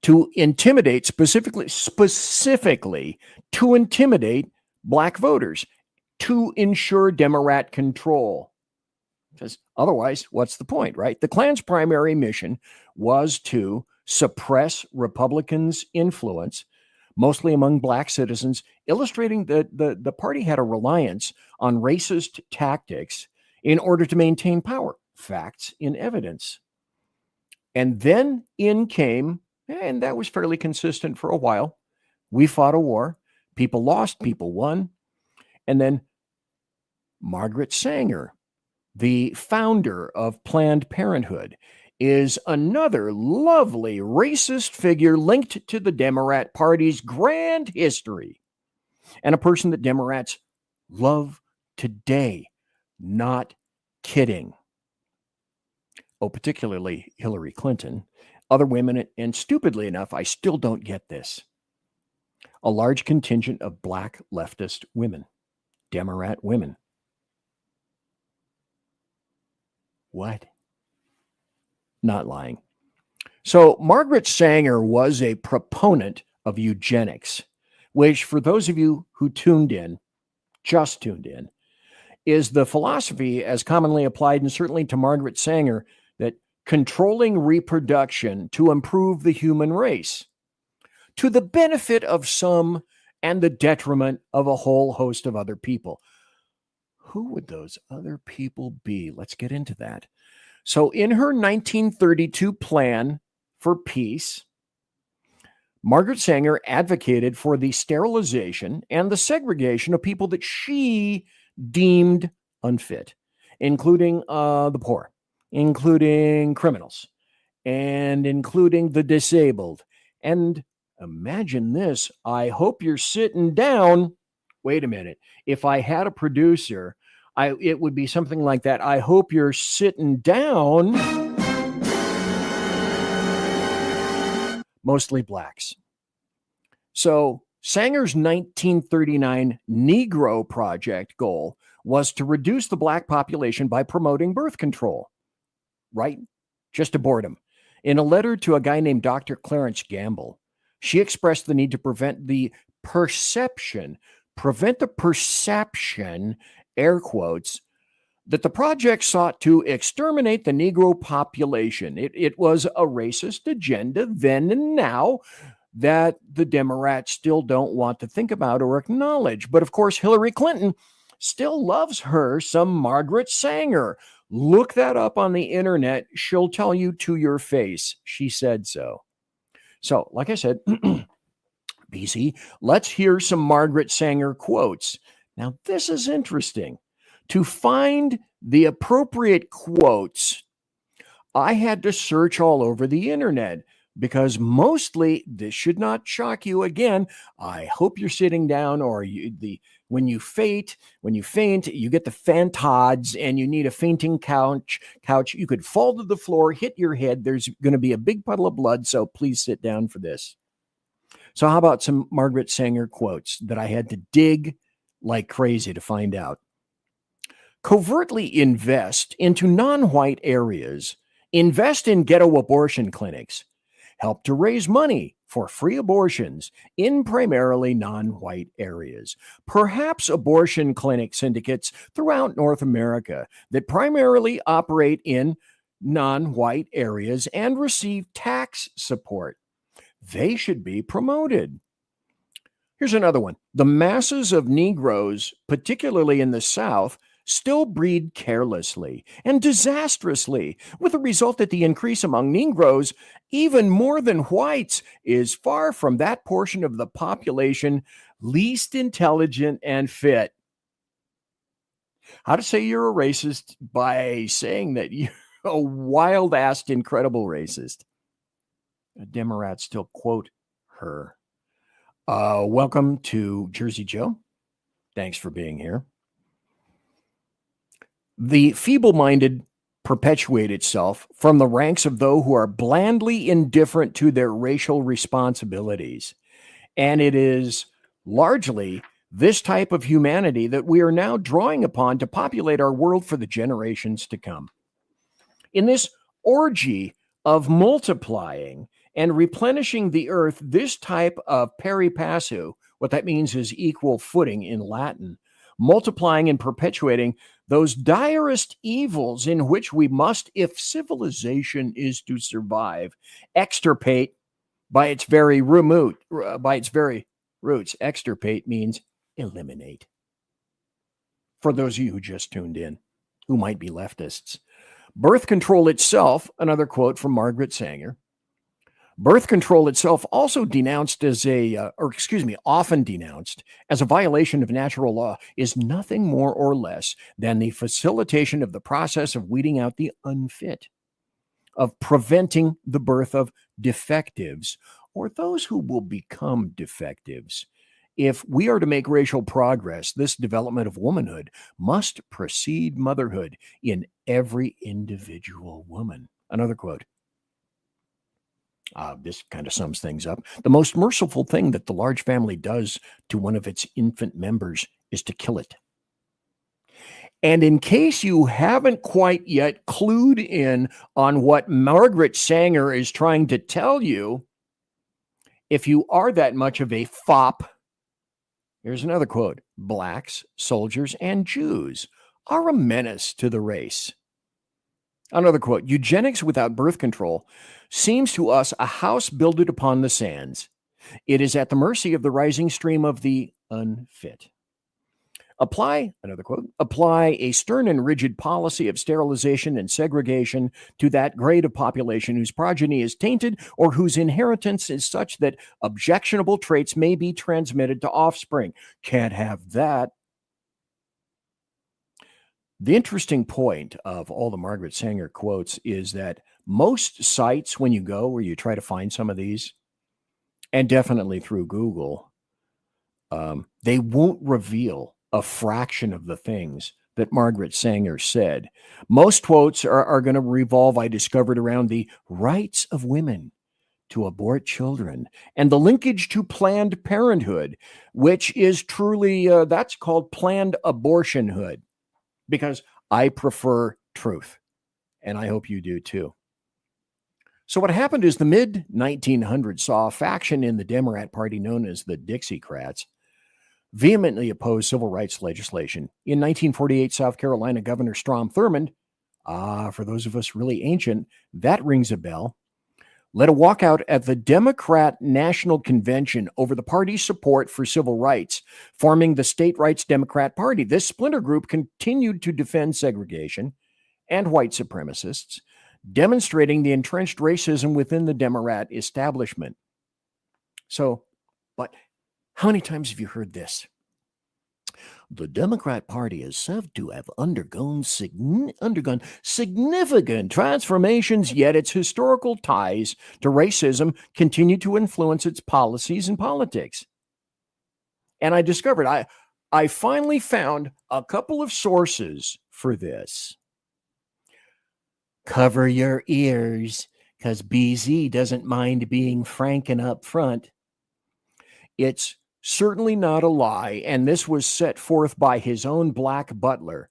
to intimidate, specifically to intimidate black voters, to ensure Demorat control. Because otherwise, what's the point, right? The Klan's primary mission was to suppress Republicans' influence, mostly among black citizens, illustrating that the party had a reliance on racist tactics in order to maintain power, facts in evidence. And then in came, and that was fairly consistent for a while, we fought a war, people lost, people won, and then Margaret Sanger, the founder of Planned Parenthood, is another lovely racist figure linked to the Demorat Party's grand history, and a person that Demorats love today. Not kidding. Oh, particularly Hillary Clinton, other women, and stupidly enough, I still don't get this. A large contingent of black leftist women, Demorat women. What? Not lying. So Margaret Sanger was a proponent of eugenics, which for those of you who just tuned in, is the philosophy as commonly applied, and certainly to Margaret Sanger, that controlling reproduction to improve the human race, to the benefit of some and the detriment of a whole host of other people. Who would those other people be? Let's get into that. So in her 1932 plan for peace, Margaret Sanger advocated for the sterilization and the segregation of people that she deemed unfit, including the poor, including criminals, and including the disabled. And imagine this. I hope you're sitting down. Wait a minute. If I had a producer, it would be something like that. I hope you're sitting down. Mostly blacks. So Sanger's 1939 Negro Project goal was to reduce the black population by promoting birth control. Right? Just to boredom. In a letter to a guy named Dr. Clarence Gamble, she expressed the need to prevent the perception, air quotes, that the project sought to exterminate the Negro population. It was a racist agenda then and now that the Demorats still don't want to think about or acknowledge. But of course, Hillary Clinton still loves her some Margaret Sanger. Look that up on the internet. She'll tell you to your face. She said so. So, like I said, BC, let's hear some Margaret Sanger quotes. Now, this is interesting. To find the appropriate quotes, I had to search all over the internet because mostly, this should not shock you again. I hope you're sitting down, or when you faint, you get the fantods and you need a fainting couch. You could fall to the floor, hit your head. There's going to be a big puddle of blood, so please sit down for this. So how about some Margaret Sanger quotes that I had to dig like crazy to find out? Covertly invest into non-white areas. Invest in ghetto abortion clinics. Help to raise money for free abortions in primarily non-white areas. Perhaps abortion clinic syndicates throughout North America that primarily operate in non-white areas and receive tax support. They should be promoted. Here's another one. The masses of Negroes, particularly in the South, still breed carelessly and disastrously, with the result that the increase among Negroes, even more than whites, is far from that portion of the population least intelligent and fit. How to say you're a racist by saying that you're a wild-assed, incredible racist. Demorats still quote her. Welcome to Jersey Joe. Thanks for being here. The feeble-minded perpetuate itself from the ranks of those who are blandly indifferent to their racial responsibilities. And it is largely this type of humanity that we are now drawing upon to populate our world for the generations to come. In this orgy of multiplying and replenishing the earth, this type of pari passu, what that means is equal footing in Latin, multiplying and perpetuating those direst evils in which we must, if civilization is to survive, extirpate by its very roots. Extirpate means eliminate. For those of you who just tuned in, who might be leftists. Birth control itself, another quote from Margaret Sanger, birth control itself also denounced as often denounced as a violation of natural law, is nothing more or less than the facilitation of the process of weeding out the unfit. of preventing the birth of defectives or those who will become defectives. If we are to make racial progress, this development of womanhood must precede motherhood in every individual woman. Another quote. This kind of sums things up. The most merciful thing that the large family does to one of its infant members is to kill it. And in case you haven't quite yet clued in on what Margaret Sanger is trying to tell you, if you are that much of a fop, here's another quote. Blacks, soldiers, and Jews are a menace to the race. Another quote. Eugenics without birth control seems to us a house builded upon the sands. It is at the mercy of the rising stream of the unfit. Another quote, apply a stern and rigid policy of sterilization and segregation to that grade of population whose progeny is tainted or whose inheritance is such that objectionable traits may be transmitted to offspring. Can't have that. The interesting point of all the Margaret Sanger quotes is that most sites, when you go where you try to find some of these, and definitely through Google, they won't reveal a fraction of the things that Margaret Sanger said. Most quotes are going to revolve, I discovered, around the rights of women to abort children and the linkage to Planned Parenthood, which is truly, that's called Planned Abortionhood, because I prefer truth, and I hope you do too. So what happened is the mid-1900s saw a faction in the Demorat party known as the Dixiecrats vehemently opposed civil rights legislation. In 1948, South Carolina Governor Strom Thurmond, for those of us really ancient, that rings a bell, led a walkout at the Democrat National Convention over the party's support for civil rights, forming the State Rights Democrat Party. This splinter group continued to defend segregation and white supremacists, demonstrating the entrenched racism within the Demorat establishment. So, but how many times have you heard this? The Democrat Party is said to have undergone significant transformations, yet its historical ties to racism continue to influence its policies and politics. And I discovered, I finally found a couple of sources for this. Cover your ears, because BZ doesn't mind being frank and upfront. It's certainly not a lie, and this was set forth by his own black butler,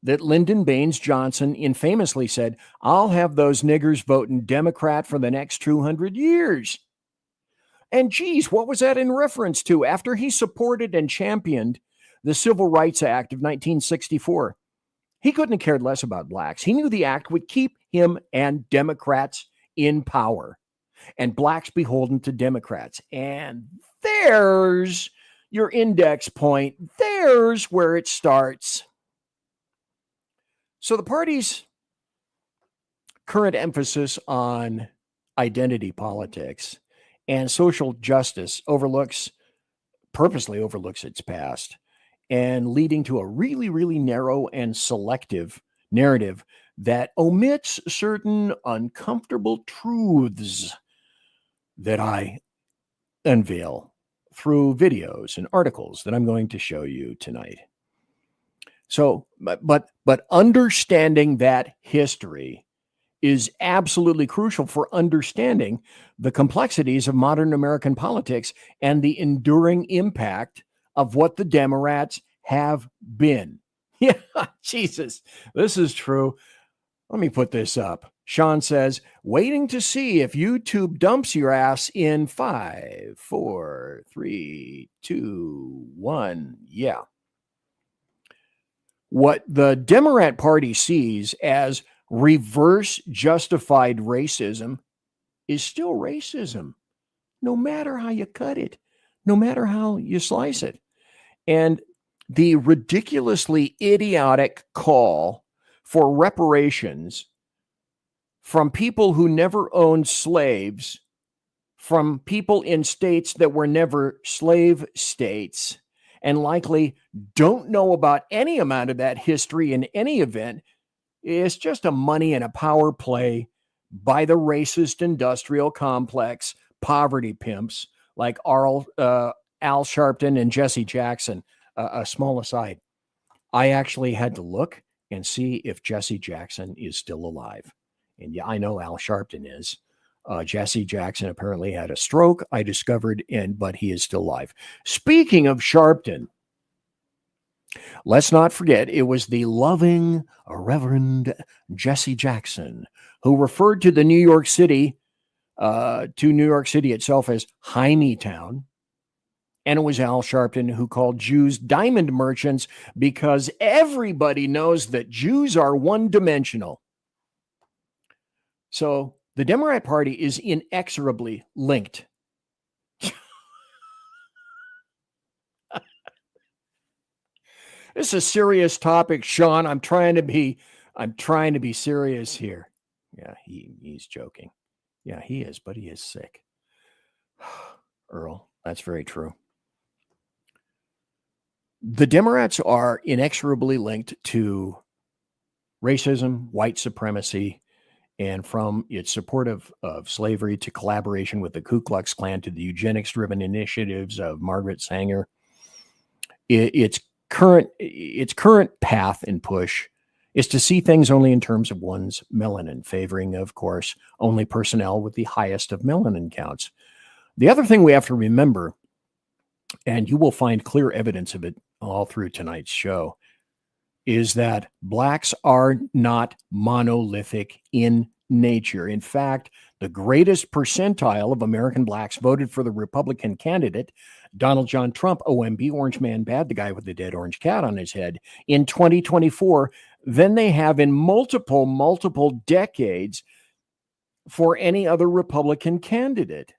that Lyndon Baines Johnson infamously said, I'll have those niggers voting Democrat for the next 200 years. And geez, what was that in reference to? After he supported and championed the Civil Rights Act of 1964, he couldn't have cared less about blacks. He knew the act would keep him and Democrats in power, and blacks beholden to Democrats. And there's your index point. There's where it starts. So the party's current emphasis on identity politics and social justice purposely overlooks its past, and leading to a really, really narrow and selective narrative that omits certain uncomfortable truths that I unveil through videos and articles that I'm going to show you tonight. So, but understanding that history is absolutely crucial for understanding the complexities of modern American politics and the enduring impact of what the Demorats have been. Yeah, Jesus, this is true. Let me put this up. Sean says, waiting to see if YouTube dumps your ass in 5, 4, 3, 2, 1. Yeah. What the Demorat Party sees as reverse justified racism is still racism, no matter how you cut it, no matter how you slice it. And the ridiculously idiotic call for reparations from people who never owned slaves, from people in states that were never slave states, and likely don't know about any amount of that history in any event, is just a money and a power play by the racist industrial complex poverty pimps like Al Sharpton and Jesse Jackson. A small aside, I actually had to look and see if Jesse Jackson is still alive. And yeah, I know Al Sharpton is. Jesse Jackson apparently had a stroke, I discovered, but he is still alive. Speaking of Sharpton, let's not forget it was the loving Reverend Jesse Jackson who referred to New York City itself as Town. And it was Al Sharpton who called Jews diamond merchants because everybody knows that Jews are one-dimensional. So the Demorat Party is inexorably linked. This is a serious topic, Sean. I'm trying to be serious here. Yeah, he's joking. Yeah, he is, but he is sick. Earl, that's very true. The Demorats are inexorably linked to racism, white supremacy, and from its support of slavery to collaboration with the Ku Klux Klan to the eugenics-driven initiatives of Margaret Sanger. Its current path and push is to see things only in terms of one's melanin, favoring, of course, only personnel with the highest of melanin counts. The other thing we have to remember, and you will find clear evidence of it all through tonight's show, is that blacks are not monolithic in nature. In fact, the greatest percentile of American blacks voted for the Republican candidate, Donald John Trump, OMB, Orange Man Bad, the guy with the dead orange cat on his head, in 2024, than they have in multiple decades for any other Republican candidate.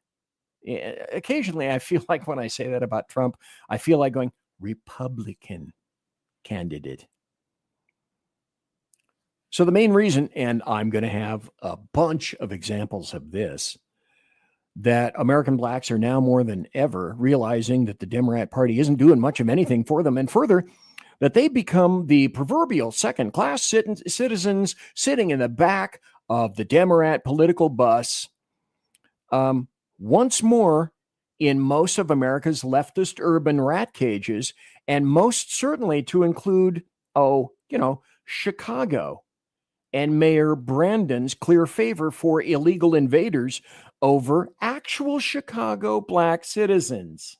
Occasionally, I feel like when I say that about Trump, I feel like going, Republican candidate. So the main reason, and I'm going to have a bunch of examples of this, that American blacks are now more than ever realizing that the Demorat Party isn't doing much of anything for them, and further, that they become the proverbial second-class citizens sitting in the back of the Demorat political bus. Once more, in most of America's leftist urban rat cages, and most certainly to include, Chicago and Mayor Brandon's clear favor for illegal invaders over actual Chicago black citizens.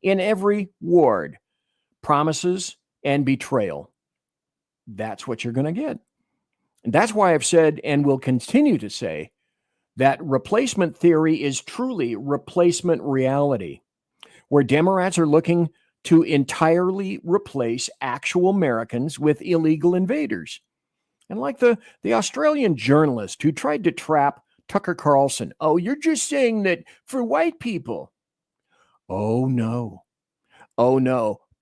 In every ward, promises and betrayal. That's what you're going to get. And that's why I've said and will continue to say that replacement theory is truly replacement reality, where Demorats are looking to entirely replace actual Americans with illegal invaders. And like the Australian journalist who tried to trap Tucker Carlson, you're just saying that for white people. Oh, no.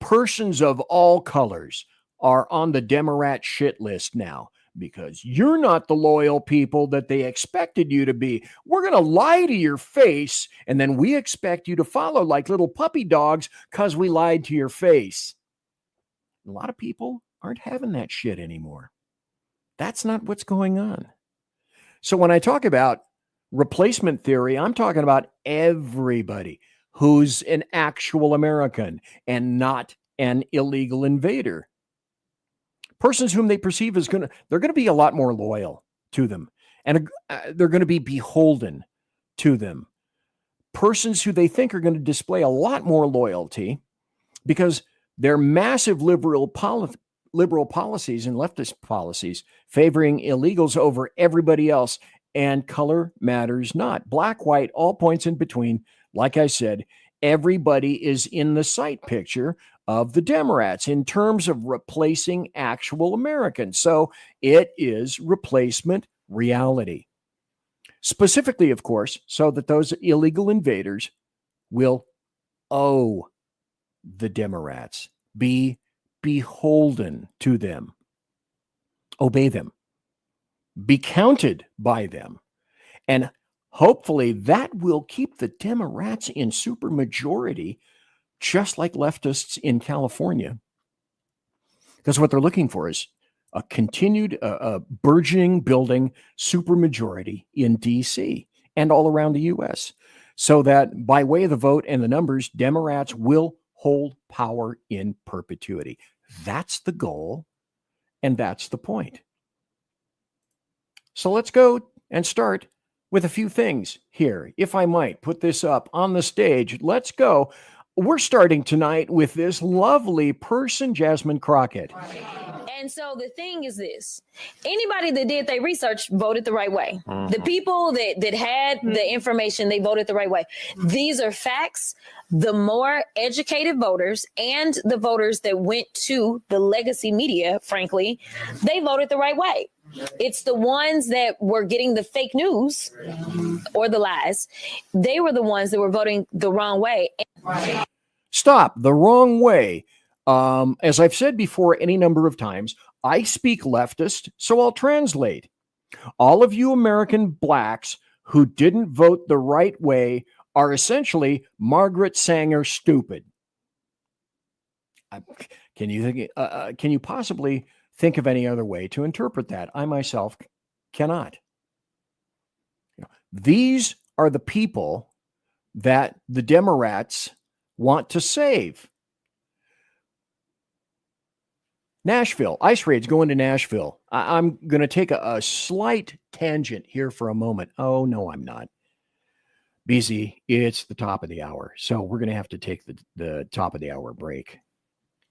Persons of all colors are on the Demorat shit list now, because you're not the loyal people that they expected you to be. We're going to lie to your face, and then we expect you to follow like little puppy dogs because we lied to your face. A lot of people aren't having that shit anymore. That's not what's going on. So when I talk about replacement theory, I'm talking about everybody who's an actual American and not an illegal invader. Persons whom they perceive as they're going to be a lot more loyal to them, and they're going to be beholden to them. Persons who they think are going to display a lot more loyalty because their massive liberal policies and leftist policies favoring illegals over everybody else, and color matters not. Black, white, all points in between. Like I said, everybody is in the sight picture of the Demorats in terms of replacing actual Americans. So it is replacement reality. Specifically, of course, so that those illegal invaders will owe the Demorats, be beholden to them, obey them, be counted by them. And hopefully that will keep the Demorats in supermajority, just like leftists in California. Because what they're looking for is a continued burgeoning building supermajority in D.C. and all around the U.S. so that by way of the vote and the numbers, Demorats will hold power in perpetuity. That's the goal, and that's the point. So let's go and start with a few things here. If I might put this up on the stage, let's go. We're starting tonight with this lovely person, Jasmine Crockett. And so the thing is this, anybody that did their research voted the right way. The people that had the information, they voted the right way. These are facts. The more educated voters and the voters that went to the legacy media, frankly, they voted the right way. It's the ones that were getting the fake news or the lies. They were the ones that were voting the wrong way. Stop, the wrong way. As I've said before any number of times, I speak leftist, so I'll translate. All of you American blacks who didn't vote the right way are essentially Margaret Sanger stupid. Can you possibly think of any other way to interpret that? I myself cannot. These are the people that the Demorats want to save. Nashville, ice raids going to Nashville. I'm going to take a slight tangent here for a moment. Oh, no, I'm not. BZ, it's the top of the hour. So we're going to have to take the top of the hour break.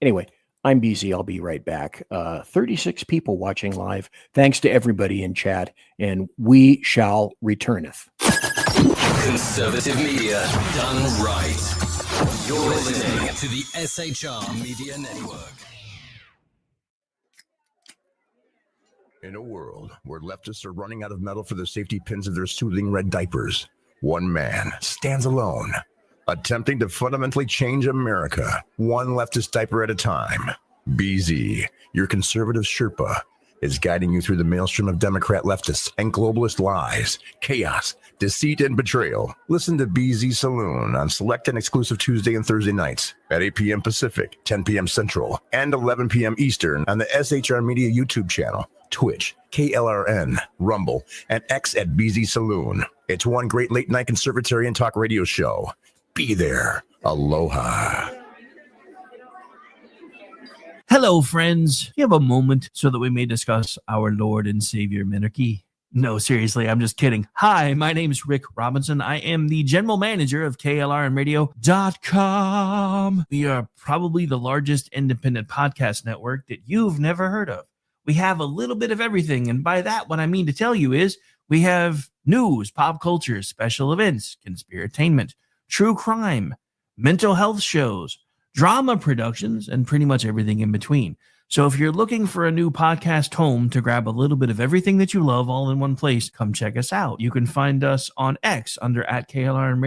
Anyway, I'm BZ. I'll be right back. 36 people watching live. Thanks to everybody in chat. And we shall returneth. Conservative media done right. You're listening to the SHR Media Network. In a world where leftists are running out of metal for the safety pins of their soothing red diapers, one man stands alone, attempting to fundamentally change America, one leftist diaper at a time. BZ, your conservative Sherpa, is guiding you through the maelstrom of Democrat leftists and globalist lies, chaos, deceit, and betrayal. Listen to BZ Saloon on select and exclusive Tuesday and Thursday nights at 8 p.m. Pacific, 10 p.m. Central, and 11 p.m. Eastern on the SHR Media YouTube channel, Twitch, KLRN, Rumble, and X at BZ Saloon. It's one great late-night conservatarian talk radio show. Be there. Aloha. Hello, friends. You have a moment so that we may discuss our Lord and Savior Minarchy? No, seriously, I'm just kidding. Hi, my name is Rick Robinson. I am the general manager of KLRNradio.com. We are probably the largest independent podcast network that you've never heard of. We have a little bit of everything, and by that, what I mean to tell you is we have news, pop culture, special events, conspiratainment, true crime, mental health shows, drama productions, and pretty much everything in between. So if you're looking for a new podcast home to grab a little bit of everything that you love all in one place, come check us out. You can find us on X under @KLRN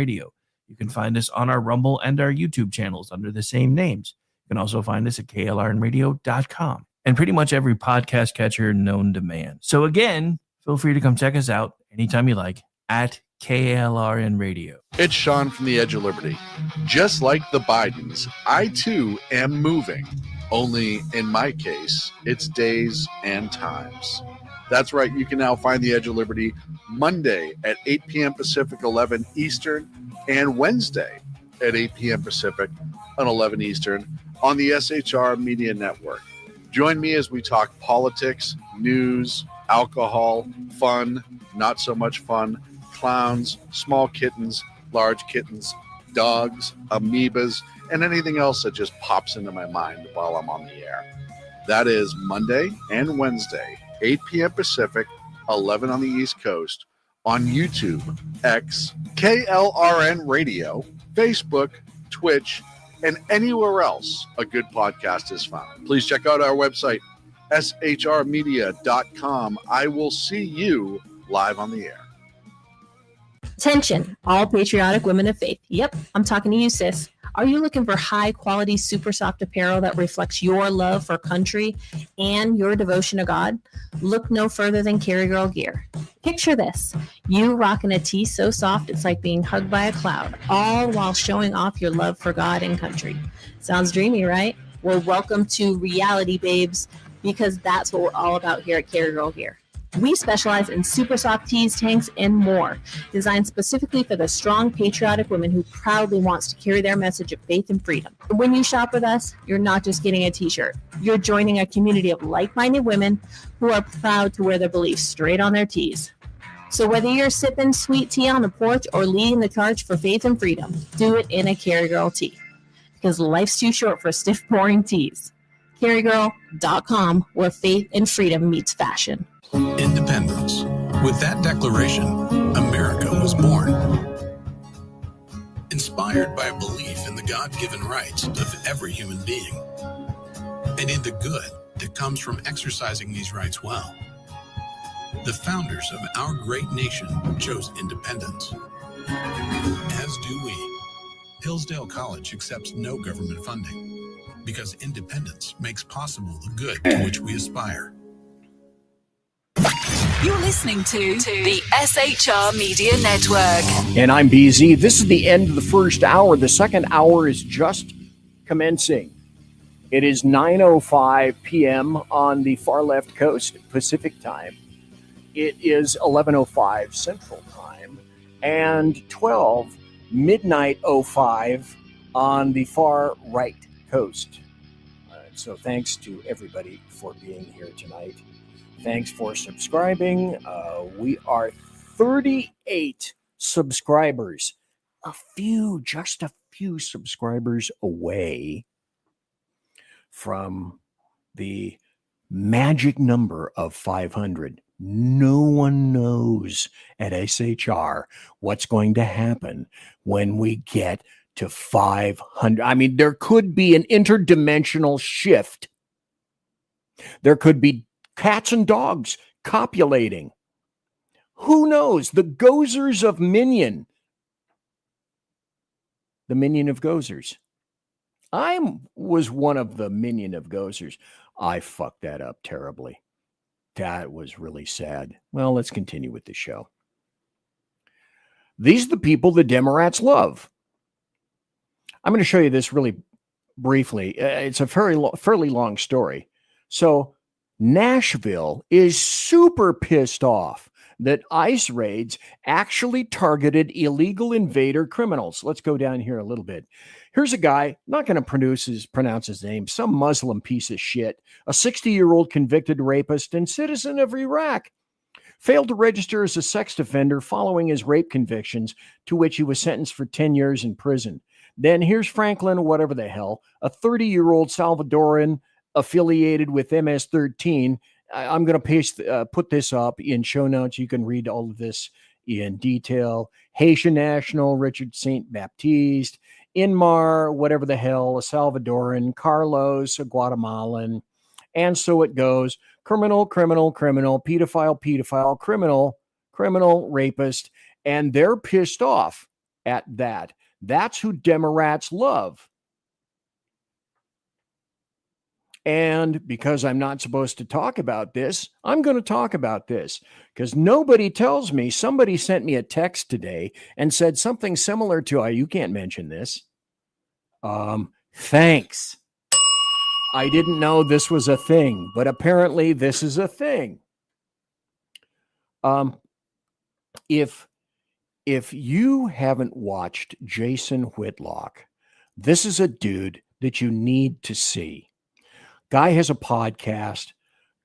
You can find us on our Rumble and our YouTube channels under the same names. You can also find us at KLRNradio.com and pretty much every podcast catcher known to man. So again, feel free to come check us out anytime you like at KLRN Radio. It's Sean from the Edge of Liberty. Just like the Bidens, I too am moving. Only in my case, it's days and times. That's right. You can now find the Edge of Liberty Monday at 8 p.m. Pacific, 11 Eastern, and Wednesday at 8 p.m. Pacific and 11 Eastern on the SHR Media Network. Join me as we talk politics, news, alcohol, fun, not so much fun, clowns, small kittens, large kittens, dogs, amoebas, and anything else that just pops into my mind while I'm on the air. That is Monday and Wednesday, 8 p.m. Pacific, 11 on the East Coast, on YouTube, X, KLRN Radio, Facebook, Twitch, and anywhere else a good podcast is found. Please check out our website, shrmedia.com. I will see you live on the air. Attention, all patriotic women of faith. Yep, I'm talking to you, sis. Are you looking for high-quality, super soft apparel that reflects your love for country and your devotion to God? Look no further than Carry Girl Gear. Picture this. You rocking a tee so soft it's like being hugged by a cloud, all while showing off your love for God and country. Sounds dreamy, right? Well, welcome to reality, babes. because that's what we're all about here at Carry Girl Gear. We specialize in super soft tees, tanks, and more, designed specifically for the strong, patriotic woman who proudly wants to carry their message of faith and freedom. When you shop with us, you're not just getting a t-shirt. You're joining a community of like-minded women who are proud to wear their beliefs straight on their tees. So whether you're sipping sweet tea on the porch or leading the charge for faith and freedom, do it in a Carry Girl tee. Because life's too short for stiff, boring tees. CarryGirl.com, where faith and freedom meets fashion. Independence. With that declaration, America was born. Inspired by a belief in the God-given rights of every human being, and in the good that comes from exercising these rights well. The founders of our great nation chose independence. As do we. Hillsdale College accepts no government funding because independence makes possible the good to which we aspire. You're listening to the SHR Media Network. And I'm BZ. This is the end of the first hour. The second hour is just commencing. It is 9:05 p.m. on the far left coast, Pacific time. It is 11:05 Central time and 12 midnight 05 on the far right coast. So thanks to everybody for being here tonight. Thanks for subscribing. We are 38 subscribers, just a few subscribers away from the magic number of 500. No one knows at SHR what's going to happen when we get to 500. I mean, there could be an interdimensional shift. There could be cats and dogs copulating. Who knows? The Gozers of Minion. The Minion of Gozers. I was one of the Minion of Gozers. I fucked that up terribly. That was really sad. Well, let's continue with the show. These are the people the Demorats love. I'm going to show you this really briefly. It's a fairly long story. So Nashville is super pissed off that ICE raids actually targeted illegal invader criminals. Let's go down here a little bit. Here's a guy, not going to pronounce his name, some Muslim piece of shit, a 60-year-old convicted rapist and citizen of Iraq. Failed to register as a sex offender following his rape convictions, to which he was sentenced for 10 years in prison. Then here's Franklin, whatever the hell, a 30-year-old Salvadoran affiliated with MS-13. I'm going to put this up in show notes. You can read all of this in detail. Haitian national, Richard St. Baptiste, Inmar, whatever the hell, a Salvadoran, Carlos, a Guatemalan, and so it goes. Criminal, pedophile, criminal, rapist, and they're pissed off at that. That's who Demorats love. And because I'm not supposed to talk about this, I'm going to talk about this because nobody tells me. Somebody sent me a text today and said something similar to, you can't mention this. Thanks. I didn't know this was a thing, but apparently this is a thing. If you haven't watched Jason Whitlock, this is a dude that you need to see. Guy has a podcast,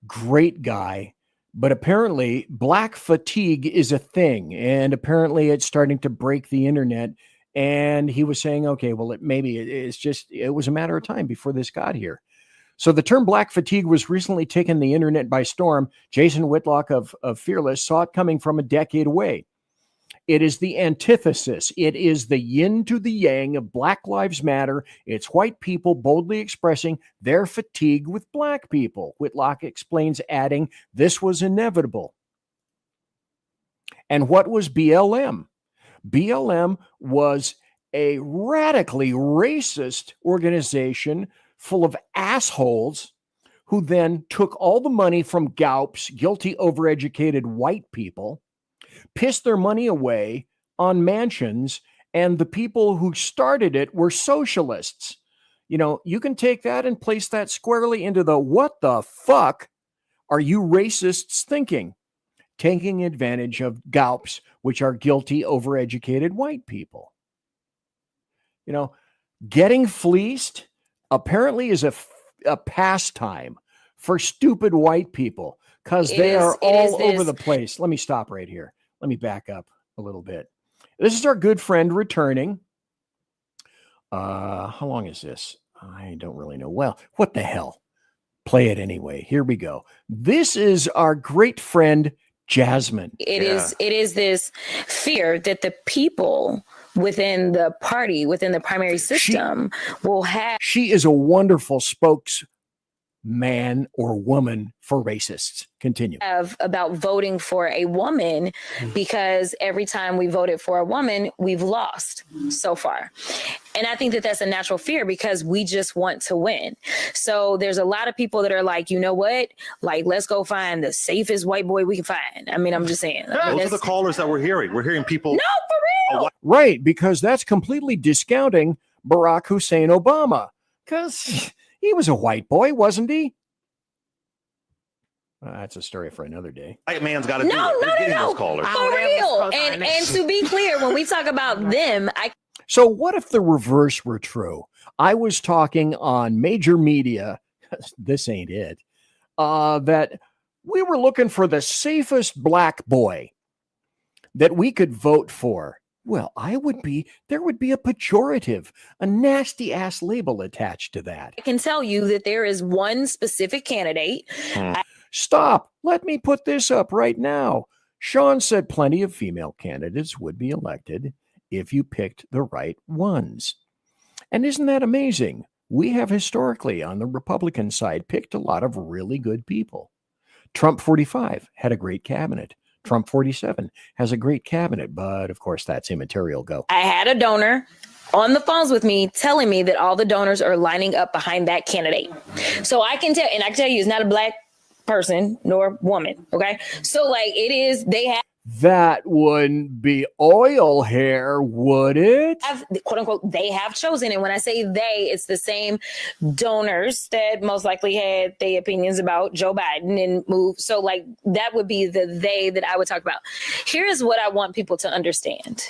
great guy, but apparently black fatigue is a thing, and apparently it's starting to break the internet. And he was saying, okay, well, it was a matter of time before this got here. So the term black fatigue was recently taken the internet by storm. Jason Whitlock of Fearless saw it coming from a decade away. It is the antithesis. It is the yin to the yang of Black Lives Matter. It's white people boldly expressing their fatigue with black people. Whitlock explains, adding, this was inevitable. And what was BLM? BLM was a radically racist organization full of assholes who then took all the money from GAUPs, guilty, overeducated white people, pissed their money away on mansions, and the people who started it were socialists. You know, you can take that and place that squarely into the what the fuck are you racists thinking? Taking advantage of gaups, which are guilty, overeducated white people. You know, getting fleeced apparently is a pastime for stupid white people because they are all over the place. Let me stop right here. Let me back up a little bit. This is our good friend returning. How long is this? I don't really know. Well, what the hell? Play it anyway. Here we go. This is our great friend Jasmine. It is this fear that the people within the party, within the primary system, will have. She is a wonderful spokesman or woman for racists. Continue. About voting for a woman, because every time we voted for a woman, we've lost so far. And I think that that's a natural fear because we just want to win. So there's a lot of people that are like, you know what? Like, let's go find the safest white boy we can find. I mean, I'm just saying. Those are the callers that we're hearing. We're hearing people. No, for real. Right, because that's completely discounting Barack Hussein Obama. Because he was a white boy, wasn't he? That's a story for another day. White man's got to do it. We're getting those callers. For real. And to be clear, when we talk about them, So what if the reverse were true? I was talking on major media, this ain't it, that we were looking for the safest black boy that we could vote for. Well, there would be a pejorative, a nasty ass label attached to that. I can tell you that there is one specific candidate. Stop. Let me put this up right now. Sean said plenty of female candidates would be elected if you picked the right ones. And isn't that amazing? We have historically on the Republican side picked a lot of really good people. Trump 45 had a great cabinet. Trump 47 has a great cabinet, but of course that's immaterial. Go. I had a donor on the phones with me telling me that all the donors are lining up behind that candidate. So I can tell, and I can tell you it's not a black person nor woman. Okay. So like it is, they have. That wouldn't be oil hair, would it? Quote unquote, they have chosen. And when I say they, it's the same donors that most likely had their opinions about Joe Biden and move. So like that would be the they that I would talk about. Here's what I want people to understand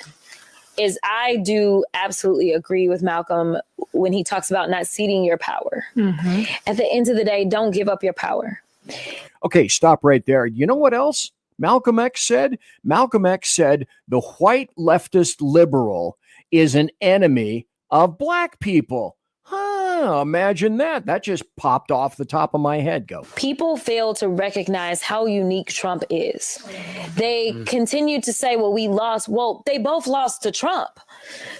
is I do absolutely agree with Malcolm when he talks about not ceding your power. Mm-hmm. At the end of the day, don't give up your power. Okay, stop right there. You know what else Malcolm X said? Malcolm X said the white leftist liberal is an enemy of black people. Imagine that. That just popped off the top of my head. Go. People fail to recognize how unique Trump is. They continue to say, well, we lost. Well, they both lost to Trump.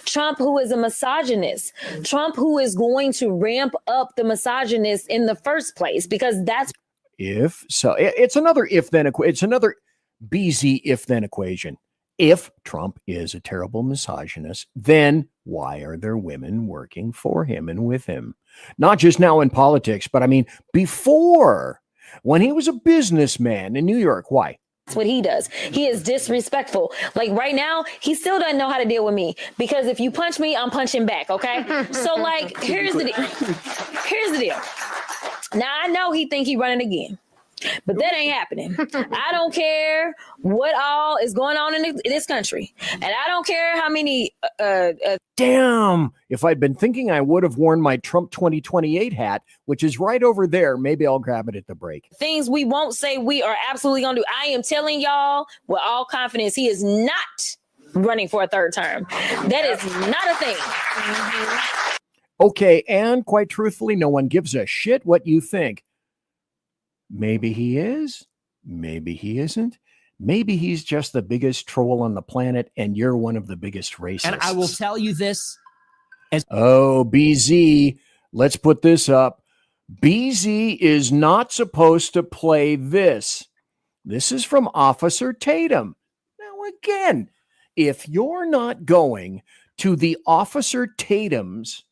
Trump, who is a misogynist. Trump, who is going to ramp up the misogynist in the first place, because that's. If so, it's another if then. It's another BZ if then equation. If Trump is a terrible misogynist, then why are there women working for him and with him? Not just now in politics, but I mean, before, when he was a businessman in New York, why? That's what he does. He is disrespectful. Like right now, he still doesn't know how to deal with me because if you punch me, I'm punching back. Okay. So like, here's the deal. Now I know he think he running again. But that ain't happening. I don't care what all is going on in this country. And I don't care how many... Damn! If I'd been thinking I would have worn my Trump 2028 hat, which is right over there. Maybe I'll grab it at the break. Things we won't say we are absolutely going to do. I am telling y'all with all confidence, he is not running for a third term. That is not a thing. Mm-hmm. Okay, and quite truthfully, no one gives a shit what you think. Maybe he is. Maybe he isn't. Maybe he's just the biggest troll on the planet and you're one of the biggest racists. And I will tell you this. Oh, BZ, let's put this up. BZ is not supposed to play this. This is from Officer Tatum. Now, again, if you're not going to the Officer Tatum's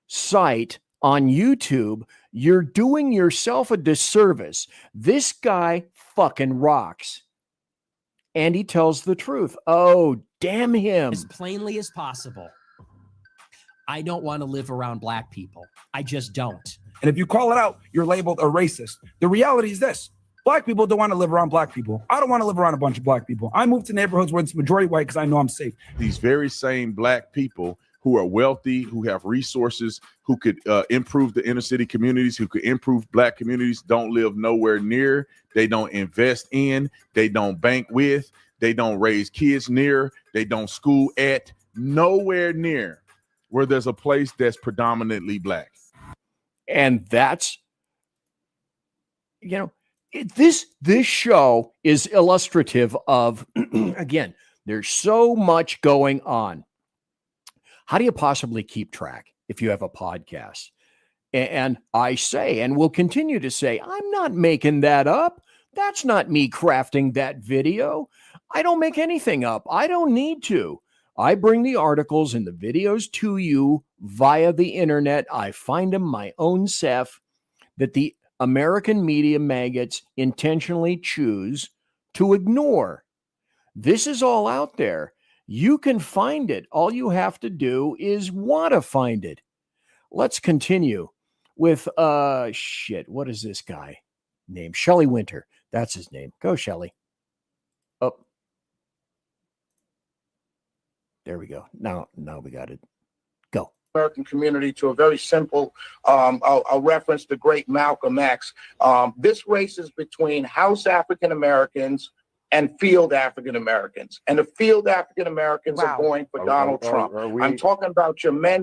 site on YouTube, you're doing yourself a disservice. This guy fucking rocks. And he tells the truth. Oh, damn him. As plainly as possible. I don't want to live around black people. I just don't. And if you call it out, you're labeled a racist. The reality is this. Black people don't want to live around black people. I don't want to live around a bunch of black people. I move to neighborhoods where it's majority white because I know I'm safe. These very same black people who are wealthy, who have resources, who could improve the inner city communities, who could improve black communities, don't live nowhere near. They don't invest in. They don't bank with. They don't raise kids near. They don't school at. Nowhere near where there's a place that's predominantly black. And that's, this show is illustrative of, again, there's so much going on. How do you possibly keep track if you have a podcast? And I say, and will continue to say, I'm not making that up. That's not me crafting that video. I don't make anything up. I don't need to. I bring the articles and the videos to you via the internet. I find them my own self that the American media maggots intentionally choose to ignore. This is all out there. You can find it. All you have to do is want to find it. Let's continue with, what is this guy named? Shelley Winter. That's his name. Go, Shelley. Oh. There we go. Now we got it. Go. American community to a very simple, I'll reference the great Malcolm X. This race is between House African Americans and field African Americans. And the field African Americans are going for Donald Trump. I'm talking about your men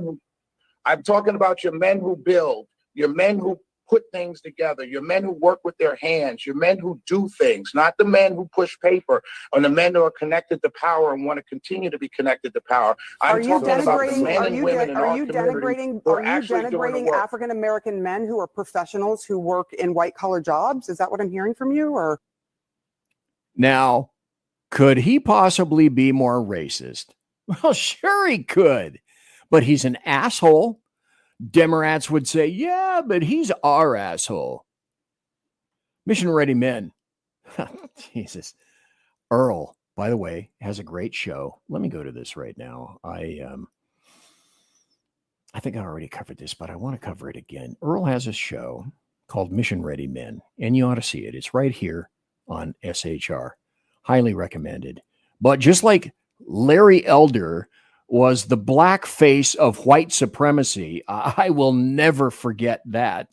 who build, your men who put things together, your men who work with their hands, your men who do things, not the men who push paper, or the men who are connected to power and want to continue to be connected to power. Are you denigrating African American men who are professionals who work in white collar jobs? Is that what I'm hearing from you? Or now, could he possibly be more racist? Well, sure he could, but he's an asshole. Demorats would say, yeah, but he's our asshole. Mission Ready Men. Jesus. Earl, by the way, has a great show. Let me go to this right now. I think I already covered this, but I want to cover it again. Earl has a show called Mission Ready Men, and you ought to see it. It's right here on SHR. Highly recommended. But just like Larry Elder was the black face of white supremacy, I will never forget that.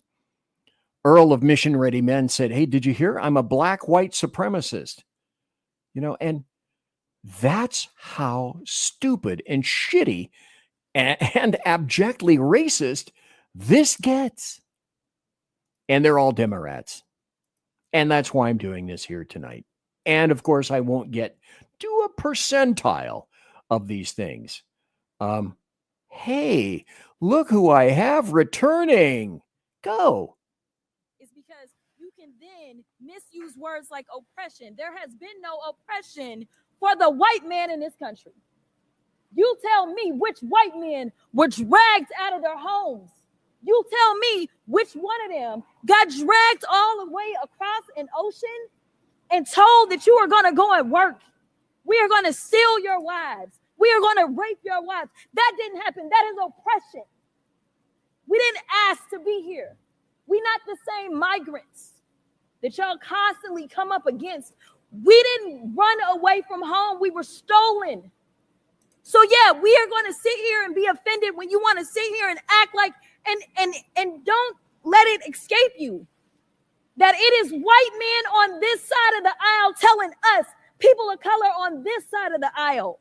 Earl of Mission Ready Men said, hey, did you hear? I'm a black white supremacist. And that's how stupid and shitty and abjectly racist this gets. And they're all Demorats. And that's why I'm doing this here tonight. And of course, I won't get to a percentile of these things. Hey, look who I have returning. Go. It's because you can then misuse words like oppression. There has been no oppression for the white man in this country. You tell me which white men were dragged out of their homes. You tell me which one of them got dragged all the way across an ocean and told that you are going to go and work. We are going to steal your wives. We are going to rape your wives. That didn't happen. That is oppression. We didn't ask to be here. We're not the same migrants that y'all constantly come up against. We didn't run away from home. We were stolen. So yeah, we are going to sit here and be offended when you want to sit here and act like and don't let it escape you that it is white men on this side of the aisle telling us, people of color on this side of the aisle,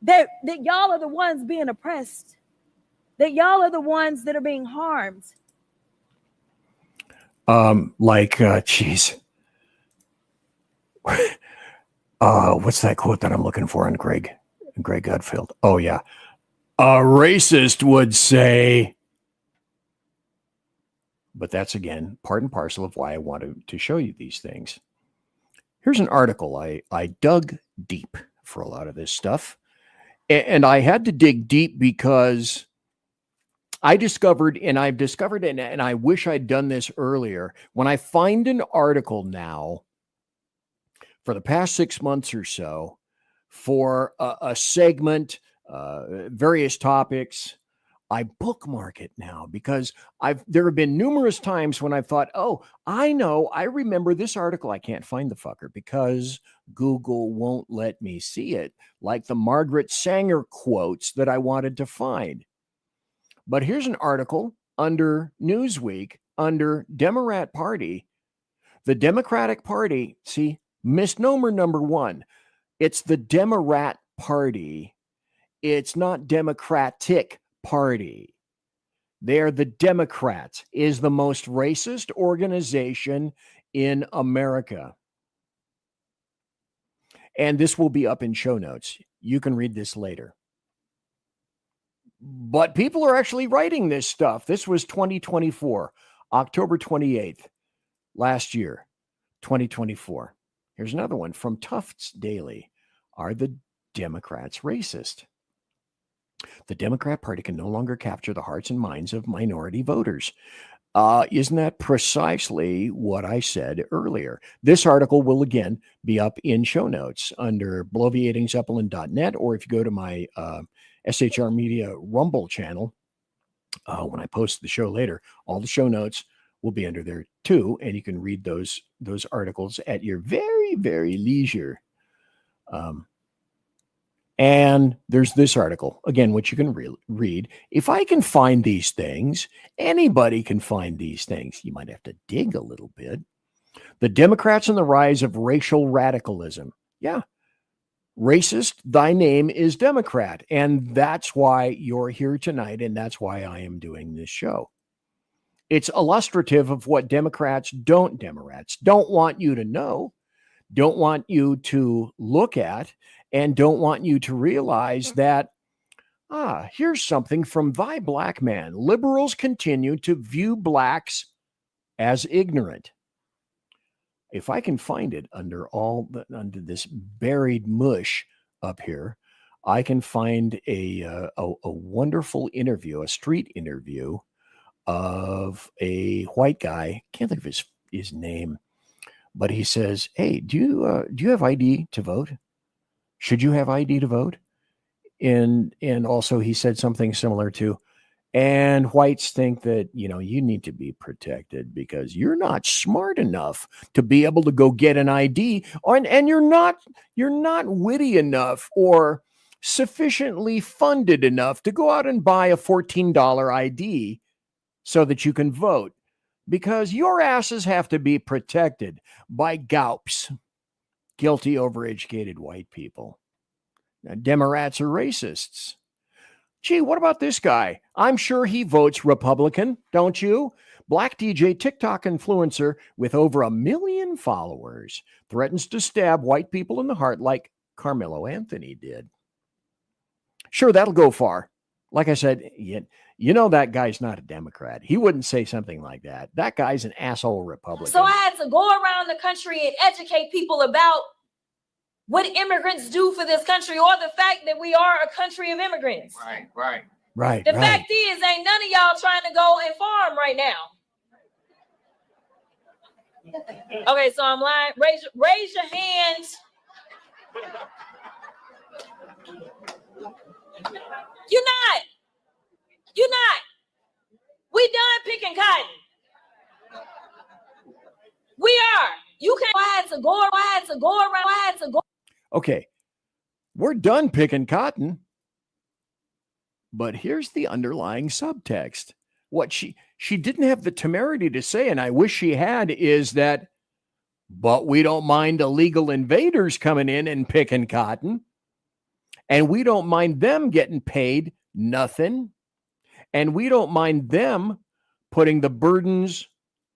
that y'all are the ones being oppressed, that y'all are the ones that are being harmed. Geez. What's that quote that I'm looking for on Greg Gutfeld? Oh, yeah. A racist would say, but that's, again, part and parcel of why I wanted to show you these things. Here's an article. I dug deep for a lot of this stuff. And I had to dig deep because I've discovered, and I wish I'd done this earlier, when I find an article now for the past 6 months or so for a segment, various topics I bookmark it now because there have been numerous times when I've thought, oh, I remember this article. I can't find the fucker because Google won't let me see it, like the Margaret Sanger quotes that I wanted to find. But here's an article under Newsweek under Demorat Party. The Democratic Party, see, misnomer number one, it's the Demorat Party. It's not Democratic Party. They're the Democrats, is the most racist organization in America. And this will be up in show notes. You can read this later. But people are actually writing this stuff. This was 2024, October 28th, last year, 2024. Here's another one from Tufts Daily. Are the Democrats racist? The Democrat Party can no longer capture the hearts and minds of minority voters. Isn't that precisely what I said earlier? This article will again be up in show notes under bloviatingzeppelin.net, or if you go to my SHR Media Rumble channel, when I post the show later, all the show notes will be under there too, and you can read those articles at your very, very leisure. And there's this article, again, which you can read. If I can find these things, anybody can find these things. You might have to dig a little bit. The Democrats and the rise of racial radicalism. Yeah. Racist, thy name is Democrat. And that's why you're here tonight. And that's why I am doing this show. It's illustrative of what Demorats don't want you to know, don't want you to look at, and don't want you to realize that, here's something from thy black man. Liberals continue to view blacks as ignorant. If I can find it under this buried mush up here, I can find a wonderful interview, a street interview of a white guy. Can't think of his name, but he says, "Hey, do you have ID to vote? Should you have ID to vote?" And also he said something similar to, and whites think that, you need to be protected because you're not smart enough to be able to go get an ID, and you're not witty enough or sufficiently funded enough to go out and buy a $14 ID so that you can vote, because your asses have to be protected by GOPs. Guilty, overeducated white people. Now, Demorats are racists. Gee, what about this guy? I'm sure he votes Republican, don't you? Black DJ TikTok influencer with over 1 million followers threatens to stab white people in the heart like Carmelo Anthony did. Sure, that'll go far. Like I said, that guy's not a Democrat. He wouldn't say something like that. That guy's an asshole Republican. So I had to go around the country and educate people about what immigrants do for this country, or the fact that we are a country of immigrants. Right. The fact is, ain't none of y'all trying to go and farm right now. Okay, so I'm lying. Raise your hands. You're not. We done picking cotton. We are. You can't. I had to go. Okay, we're done picking cotton. But here's the underlying subtext. What she didn't have the temerity to say, and I wish she had, is that, but we don't mind illegal invaders coming in and picking cotton. And we don't mind them getting paid nothing. And we don't mind them putting the burdens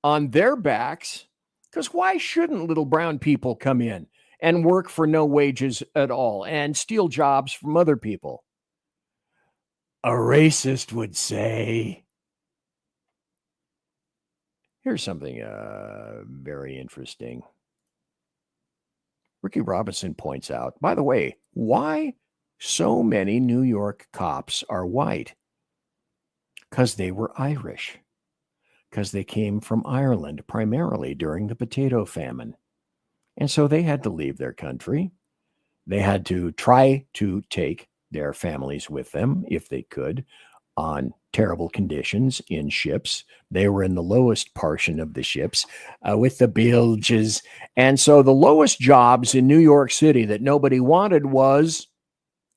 on their backs. Because why shouldn't little brown people come in and work for no wages at all and steal jobs from other people? A racist would say. Here's something very interesting. Ricky Robinson points out, by the way, why so many New York cops are white? Because they were Irish. Because they came from Ireland primarily during the potato famine. And so they had to leave their country. They had to try to take their families with them, if they could, on terrible conditions in ships. They were in the lowest portion of the ships with the bilges. And so the lowest jobs in New York City that nobody wanted was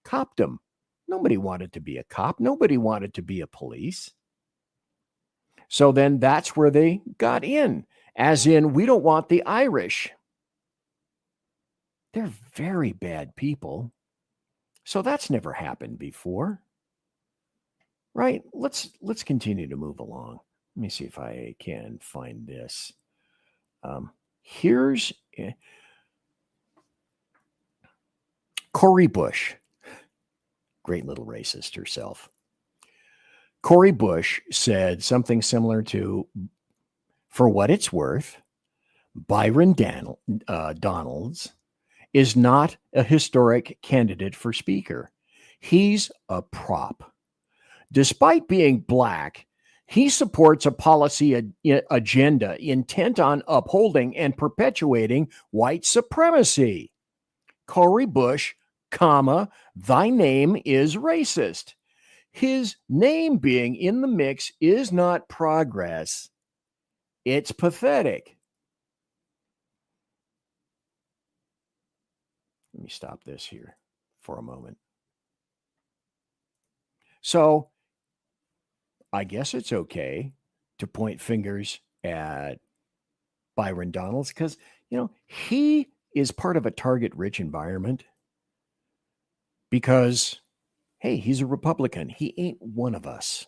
copdom. Nobody wanted to be a cop. Nobody wanted to be a police. So then that's where they got in, as in, we don't want the Irish. They're very bad people. So that's never happened before. Right? Let's continue to move along. Let me see if I can find this. Here's Cori Bush, great little racist herself. Cori Bush said something similar to, for what it's worth, Byron Donalds is not a historic candidate for speaker. He's a prop. Despite being black, he supports a policy agenda intent on upholding and perpetuating white supremacy. Cori Bush, comma, thy name is racist. His name being in the mix is not progress. It's pathetic. Let me stop this here for a moment. So, I guess it's okay to point fingers at Byron Donalds because, he is part of a target-rich environment because, hey, he's a Republican. He ain't one of us.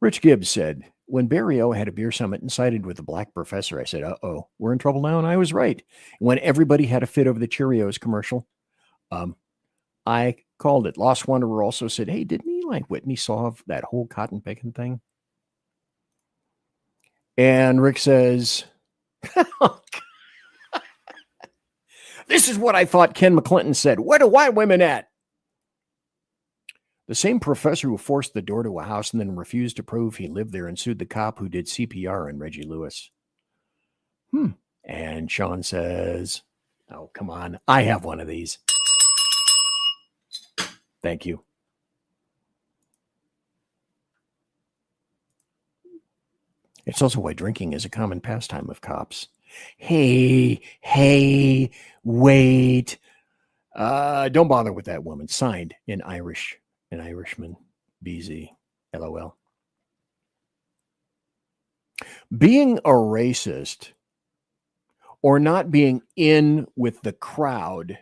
Rich Gibbs said, when Barry O had a beer summit and sided with the black professor, I said, uh-oh, we're in trouble now, and I was right. When everybody had a fit over the Cheerios commercial, I called it. Lost Wanderer also said, hey, didn't Eli Whitney solve that whole cotton picking thing? And Rick says, this is what I thought Ken McClinton said. Where the white women at? The same professor who forced the door to a house and then refused to prove he lived there and sued the cop who did CPR on Reggie Lewis. And Sean says, oh, come on. I have one of these. Thank you. It's also why drinking is a common pastime of cops. Hey, wait. Don't bother with that woman. Signed in Irish, an Irishman, BZ, LOL. Being a racist or not being in with the crowd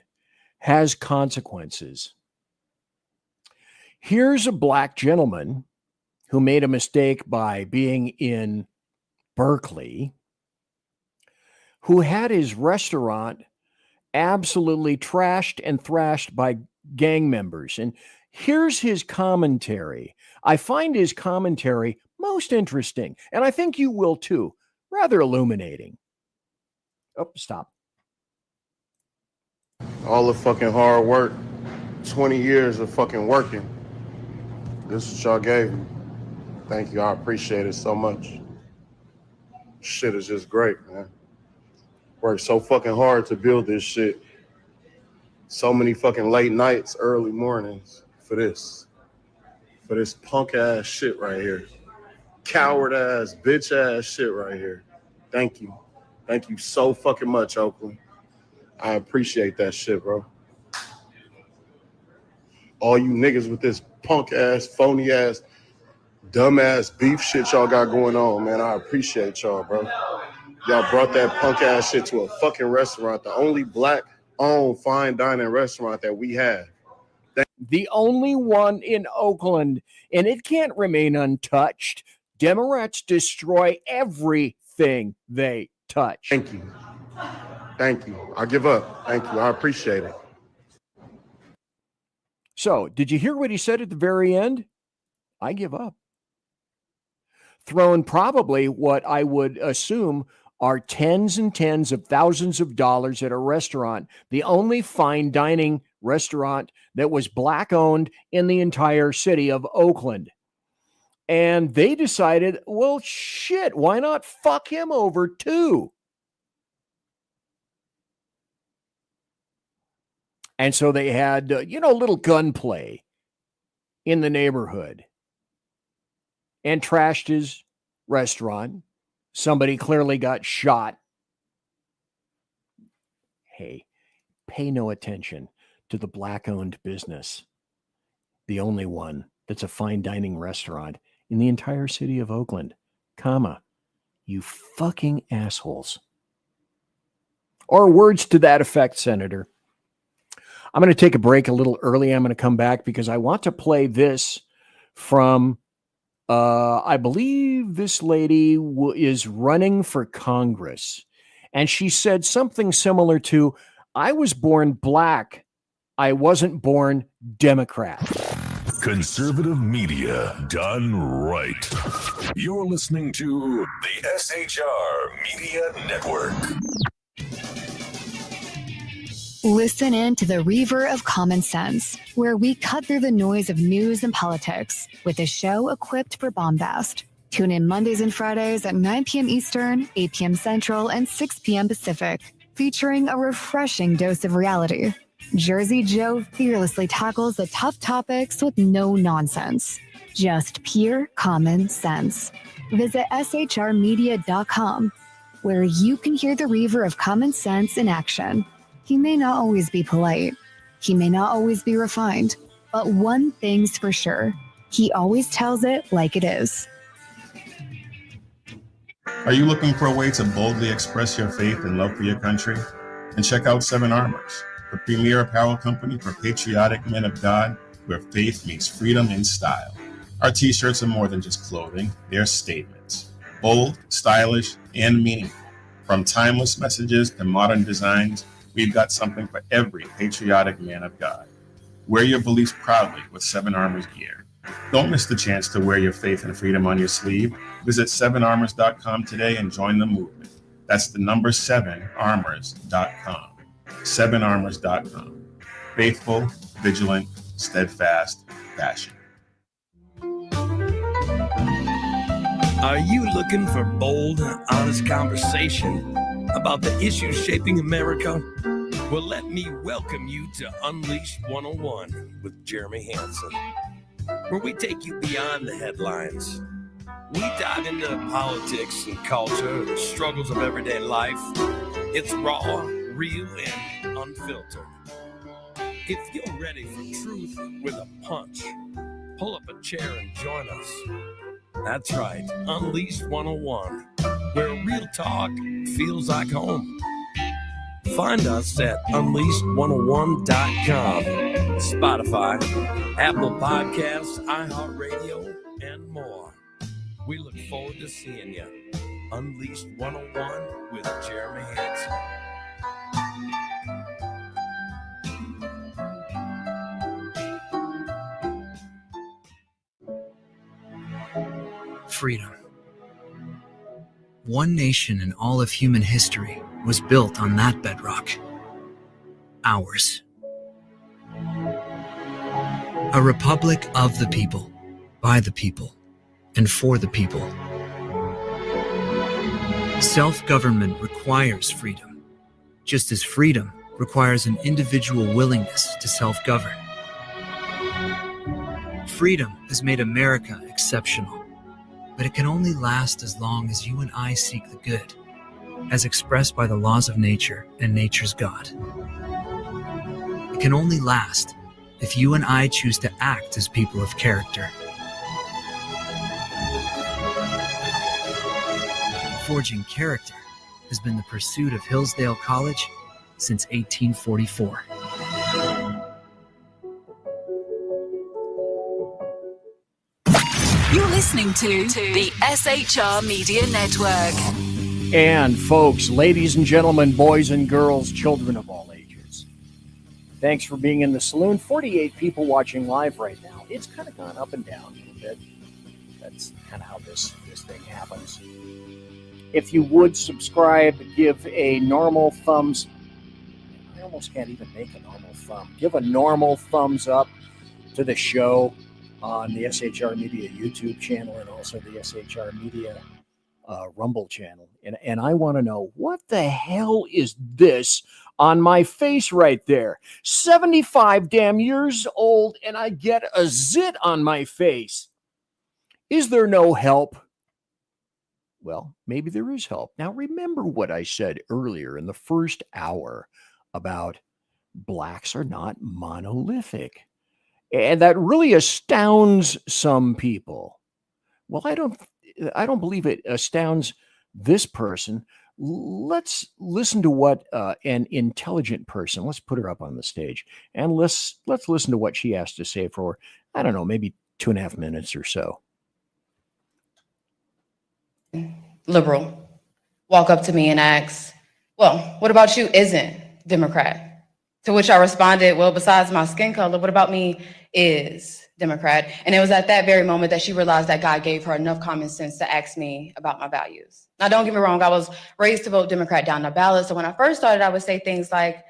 has consequences. Here's a black gentleman who made a mistake by being in Berkeley, who had his restaurant absolutely trashed and thrashed by gang members. And here's his commentary. I find his commentary most interesting, and I think you will too. Rather illuminating. Oh, stop. All the fucking hard work, 20 years of fucking working. This is what y'all gave me. Thank you. I appreciate it so much. Shit is just great, man. Worked so fucking hard to build this shit. So many fucking late nights, early mornings for this. For this punk ass shit right here. Coward ass, bitch ass shit right here. Thank you. Thank you so fucking much, Oakland. I appreciate that shit, bro. All you niggas with this punk ass, phony ass, dumb ass beef shit y'all got going on, man. I appreciate y'all, bro. Y'all brought that punk ass shit to a fucking restaurant, the only black owned fine dining restaurant that we have. The only one in Oakland, and it can't remain untouched. Demorats destroy everything they touch. Thank you. Thank you. I give up. Thank you. I appreciate it. So, did you hear what he said at the very end? I give up. Thrown probably what I would assume are tens and tens of thousands of dollars at a restaurant, the only fine dining restaurant that was black owned in the entire city of Oakland. And they decided, well, shit, why not fuck him over too? And so they had, a little gunplay in the neighborhood. and trashed his restaurant. Somebody clearly got shot. Hey, pay no attention to the black-owned business, the only one that's a fine dining restaurant in the entire city of Oakland, comma, you fucking assholes. Or words to that effect, Senator. I'm going to take a break a little early. I'm going to come back because I want to play this from, I believe this lady is running for Congress. And she said something similar to, I was born black. I wasn't born Democrat. Conservative media done right. You're listening to the SHR Media Network. Listen in to the Reaver of Common Sense, where we cut through the noise of news and politics with a show equipped for bombast. Tune in Mondays and Fridays at 9 p.m. Eastern, 8 p.m. Central, and 6 p.m. Pacific, featuring a refreshing dose of reality. Jersey Joe fearlessly tackles the tough topics with no nonsense. Just pure common sense. Visit shrmedia.com, where you can hear the Reaver of Common Sense in action. He may not always be polite. He may not always be refined. But one thing's for sure. He always tells it like it is. Are you looking for a way to boldly express your faith and love for your country? And check out 7 Armors, the premier apparel company for patriotic men of God, where faith meets freedom in style. Our t-shirts are more than just clothing, they're statements. Bold, stylish, and meaningful. From timeless messages to modern designs, we've got something for every patriotic man of God. Wear your beliefs proudly with 7 Armors gear. Don't miss the chance to wear your faith and freedom on your sleeve. Visit 7armors.com today and join the movement. That's the number 7armors.com. 7armors.com. Faithful, vigilant, steadfast, passion. Are you looking for bold, honest conversation about the issues shaping America? Well, let me welcome you to Unleashed 101 with Jeremy Hansen, where we take you beyond the headlines. We dive into politics and culture, the struggles of everyday life. It's raw, real, and unfiltered. If you're ready for truth with a punch, pull up a chair and join us. That's right, Unleashed 101, where real talk feels like home. Find us at unleashed101.com, Spotify, Apple Podcasts, iHeartRadio, and more. We look forward to seeing you. Unleashed 101 with Jeremy Hansen. Freedom. One nation in all of human history was built on that bedrock. Ours. A republic of the people, by the people, and for the people. Self-government requires freedom, just as freedom requires an individual willingness to self-govern. Freedom has made America exceptional, but it can only last as long as you and I seek the good, as expressed by the laws of nature and nature's God. It can only last if you and I choose to act as people of character. Forging character has been the pursuit of Hillsdale College since 1844. You're listening to the SHR Media Network. And folks, ladies and gentlemen, boys and girls, children of all ages, thanks for being in the saloon. 48 people watching live right now. It's kind of gone up and down a little bit. That's kind of how this thing happens. If you would subscribe, give a normal thumbs. I almost can't even make a normal thumb. Give a normal thumbs up to the show on the SHR Media YouTube channel and also the SHR Media Rumble channel. And I want to know, what the hell is this on my face right there? 75 damn years old and I get a zit on my face. Is there no help? Well, maybe there is help. Now, remember what I said earlier in the first hour about blacks are not monolithic. And that really astounds some people. Well, I don't believe it astounds this person. Let's listen to what an intelligent person, let's put her up on the stage, and let's listen to what she has to say for, I don't know, maybe 2.5 minutes or so. Liberal walk up to me and ask, well, what about you isn't Democrat? To which I responded, well, besides my skin color, what about me is Democrat? And it was at that very moment that she realized that God gave her enough common sense to ask me about my values. Now, don't get me wrong, I was raised to vote Democrat down the ballot. So when I first started, I would say things like,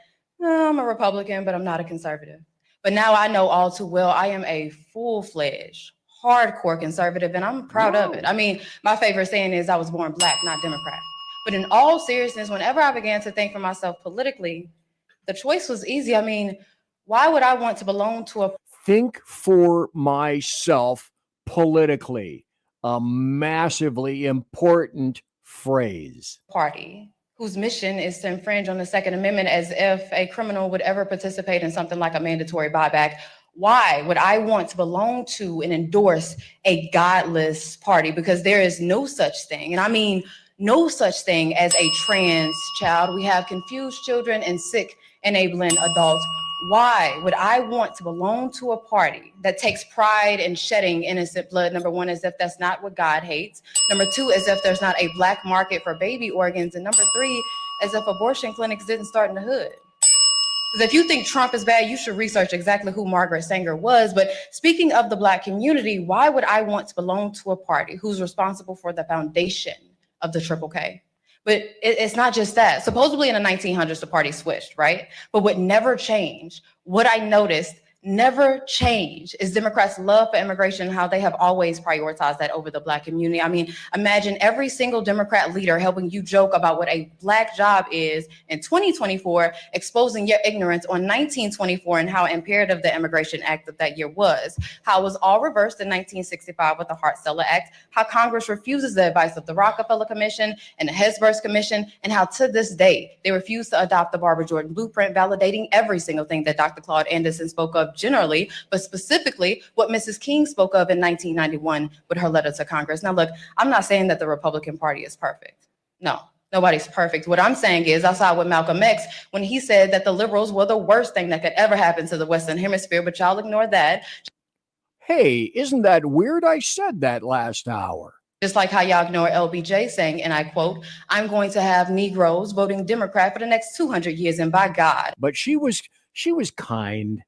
I'm a Republican, but I'm not a conservative. But now I know all too well, I am a full-fledged, hardcore conservative, and I'm proud of it. I mean, my favorite saying is I was born black, not Democrat. But in all seriousness, whenever I began to think for myself politically, the choice was easy. I mean, why would I want to belong to a... Think for myself politically, a massively important phrase. Party whose mission is to infringe on the Second Amendment, as if a criminal would ever participate in something like a mandatory buyback. Why would I want to belong to and endorse a godless party? Because there is no such thing, and I mean no such thing as a trans child. We have confused children and sick enabling adults. Why would I want to belong to a party that takes pride in shedding innocent blood? Number one, as if that's not what God hates. Number two, as if there's not a black market for baby organs. And number three, as if abortion clinics didn't start in the hood. Because if you think Trump is bad, you should research exactly who Margaret Sanger was. But speaking of the black community, why would I want to belong to a party who's responsible for the foundation of the Triple K? But it's not just that. Supposedly in the 1900s, the party switched, right? But what never changed, what I noticed never changed, is Democrats' love for immigration and how they have always prioritized that over the black community. I mean, imagine every single Democrat leader helping you joke about what a black job is in 2024, exposing your ignorance on 1924 and how imperative the Immigration Act of that year was, how it was all reversed in 1965 with the Hart-Celler Act, how Congress refuses the advice of the Rockefeller Commission and the Hesburgh Commission, and how to this day they refuse to adopt the Barbara Jordan Blueprint, validating every single thing that Dr. Claude Anderson spoke of generally, but specifically what Mrs. King spoke of in 1991 with her letter to Congress. Now, look, I'm not saying that the Republican Party is perfect. No, nobody's perfect. What I'm saying is I saw with Malcolm X when he said that the liberals were the worst thing that could ever happen to the Western Hemisphere, but y'all ignore that. Hey, isn't that weird? I said that last hour. Just like how y'all ignore LBJ saying, and I quote, I'm going to have Negroes voting Democrat for the next 200 years, and by God. But she was kind.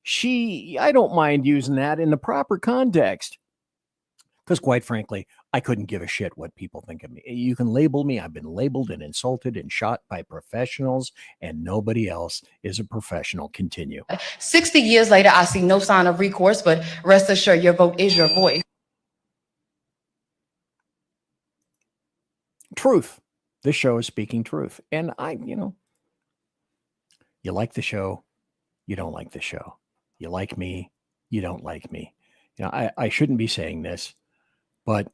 I don't mind using that in the proper context. Because quite frankly, I couldn't give a shit what people think of me. You can label me. I've been labeled and insulted and shot by professionals, and nobody else is a professional. Continue. 60 years later, I see no sign of recourse, but rest assured your vote is your voice. Truth. This show is speaking truth. And you like the show, you don't like the show. You like me, you don't like me. I shouldn't be saying this, but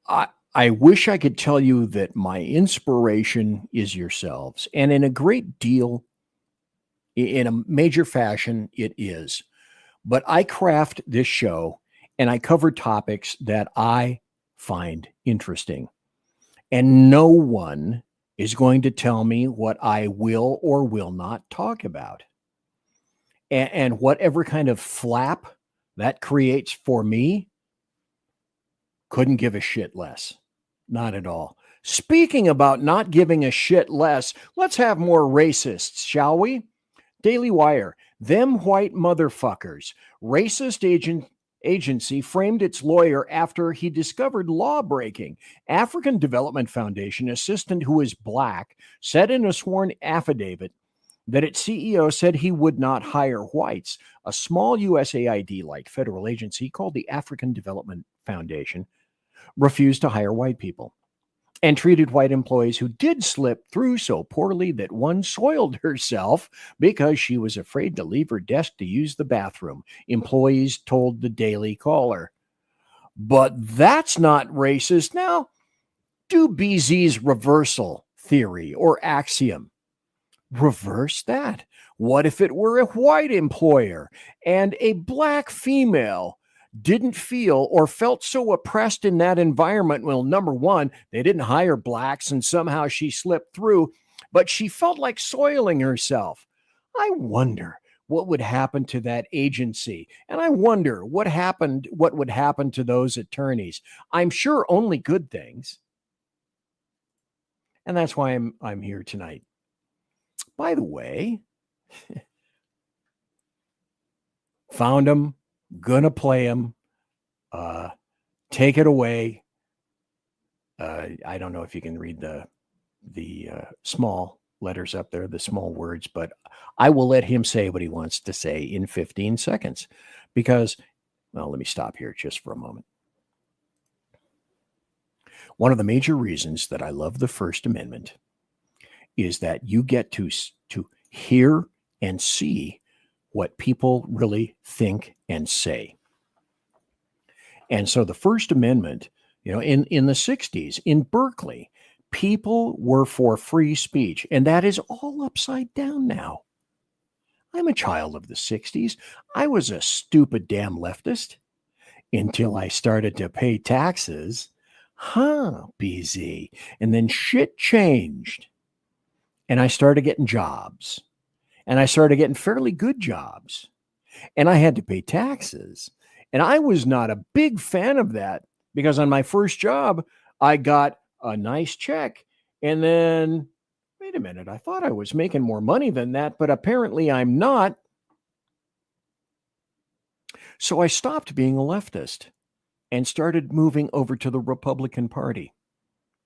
I wish I could tell you that my inspiration is yourselves. And in a great deal, in a major fashion, it is. But I craft this show and I cover topics that I find interesting. And no one is going to tell me what I will or will not talk about. And whatever kind of flap that creates for me, couldn't give a shit less. Not at all. Speaking about not giving a shit less, let's have more racists, shall we? Daily Wire, them white motherfuckers. Racist agency framed its lawyer after he discovered law breaking. African Development Foundation assistant who is black said in a sworn affidavit that its CEO said he would not hire whites. A small USAID-like federal agency called the African Development Foundation refused to hire white people and treated white employees who did slip through so poorly that one soiled herself because she was afraid to leave her desk to use the bathroom, employees told the Daily Caller. But that's not racist. Now, do BZ's reversal theory or axiom reverse that? What if it were a white employer and a black female didn't feel or felt so oppressed in that environment? Well, number one, they didn't hire blacks and somehow she slipped through, but she felt like soiling herself. I wonder what would happen to that agency. And I wonder what would happen to those attorneys. I'm sure only good things. And that's why I'm here tonight. By the way, found him, gonna play him. Take it away. I don't know if you can read the small letters up there, the small words, but I will let him say what he wants to say in 15 seconds because, well, let me stop here just for a moment. One of the major reasons that I love the First Amendment is that you get to hear and see what people really think and say. And so the First Amendment, in the 60s in Berkeley, people were for free speech, and that is all upside down now. I'm a child of the 60s. I was a stupid damn leftist until I started to pay taxes. BZ. And then shit changed. And I started getting jobs. And I started getting fairly good jobs. And I had to pay taxes. And I was not a big fan of that because on my first job, I got a nice check. And then, wait a minute, I thought I was making more money than that, but apparently I'm not. So I stopped being a leftist and started moving over to the Republican Party.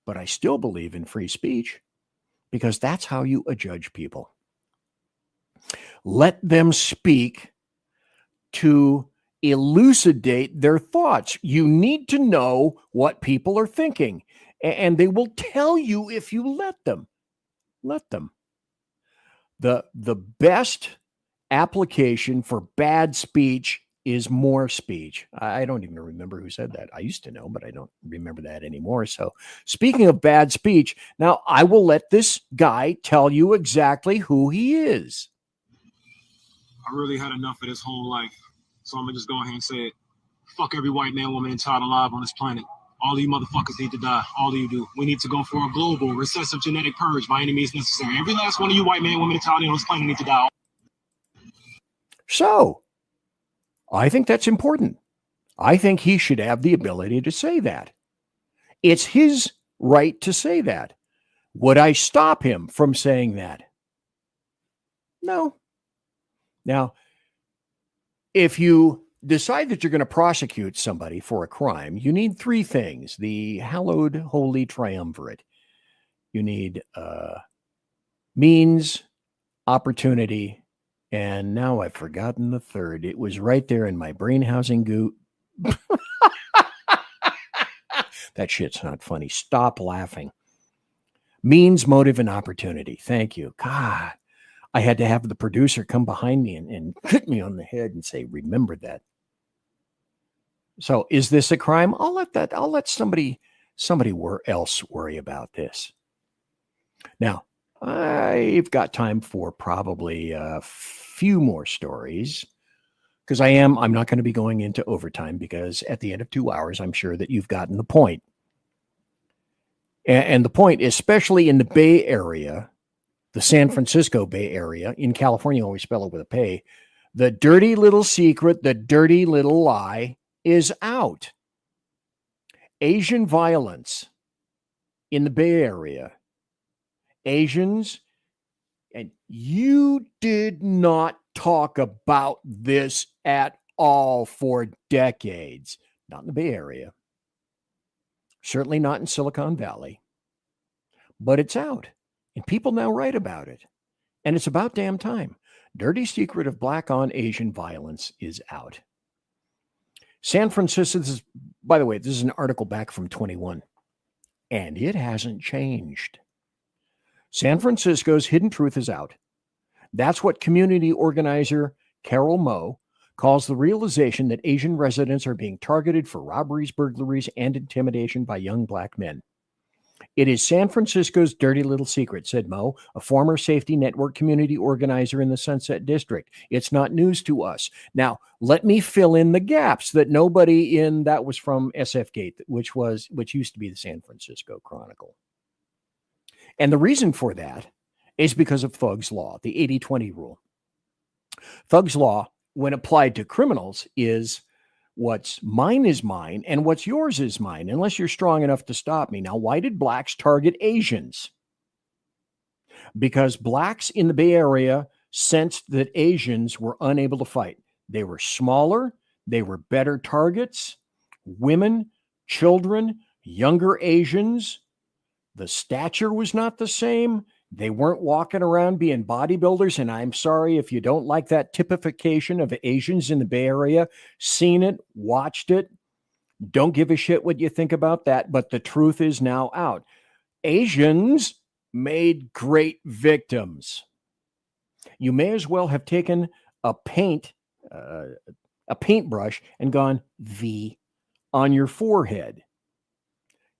But I still believe in free speech because that's how you adjudge people. Let them speak to elucidate their thoughts. You need to know what people are thinking, and they will tell you if you let them. Let them. The best application for bad speech is more speech. I don't even remember who said that. I used to know, but I don't remember that anymore. So speaking of bad speech, now I will let this guy tell you exactly who he is. I really had enough of this whole life. So I'm going to just go ahead and say it. Fuck every white man, woman, and child alive on this planet. All of you motherfuckers need to die. All of you do. We need to go for a global, recessive genetic purge by any means necessary. Every last one of you white man, woman, and child on this planet need to die. So I think that's important. I think he should have the ability to say that. It's his right to say that. Would I stop him from saying that? No. Now, if you decide that you're going to prosecute somebody for a crime, you need three things. The hallowed holy triumvirate. You need means, opportunity, and now I've forgotten the third. It was right there in my brain housing goo. That shit's not funny. Stop laughing. Means, motive, and opportunity. Thank you. God, I had to have the producer come behind me and hit me on the head and say, remember that. So is this a crime? I'll let somebody else worry about this. Now, I've got time for probably a few more stories because I'm not going to be going into overtime because at the end of 2 hours, I'm sure that you've gotten the point. And the point, especially in the Bay Area, the San Francisco Bay Area, in California, always spell it with a P, the dirty little secret, the dirty little lie is out. Asian violence in the Bay Area. Asians, and you did not talk about this at all for decades. Not in the Bay Area. Certainly not in Silicon Valley. But it's out. And people now write about it. And it's about damn time. Dirty secret of black on Asian violence is out. San Francisco, by the way, this is an article back from 21. And it hasn't changed. San Francisco's hidden truth is out. That's what community organizer Carol Moe calls the realization that Asian residents are being targeted for robberies, burglaries, and intimidation by young black men. It is San Francisco's dirty little secret, said Mo, a former safety network community organizer in the Sunset District. It's not news to us. Now, let me fill in the gaps that nobody in that was from SF Gate, which used to be the San Francisco Chronicle. And the reason for that is because of Thug's Law, the 80-20 rule. Thug's Law, when applied to criminals, is what's mine is mine and what's yours is mine, unless you're strong enough to stop me. Now, why did blacks target Asians? Because blacks in the Bay Area sensed that Asians were unable to fight. They were smaller, they were better targets, women, children, younger Asians. The stature was not the same. They weren't walking around being bodybuilders, and I'm sorry if you don't like that typification of Asians in the Bay Area. Seen it, watched it. Don't give a shit what you think about that, but the truth is now out. Asians made great victims. You may as well have taken a paintbrush and gone V on your forehead.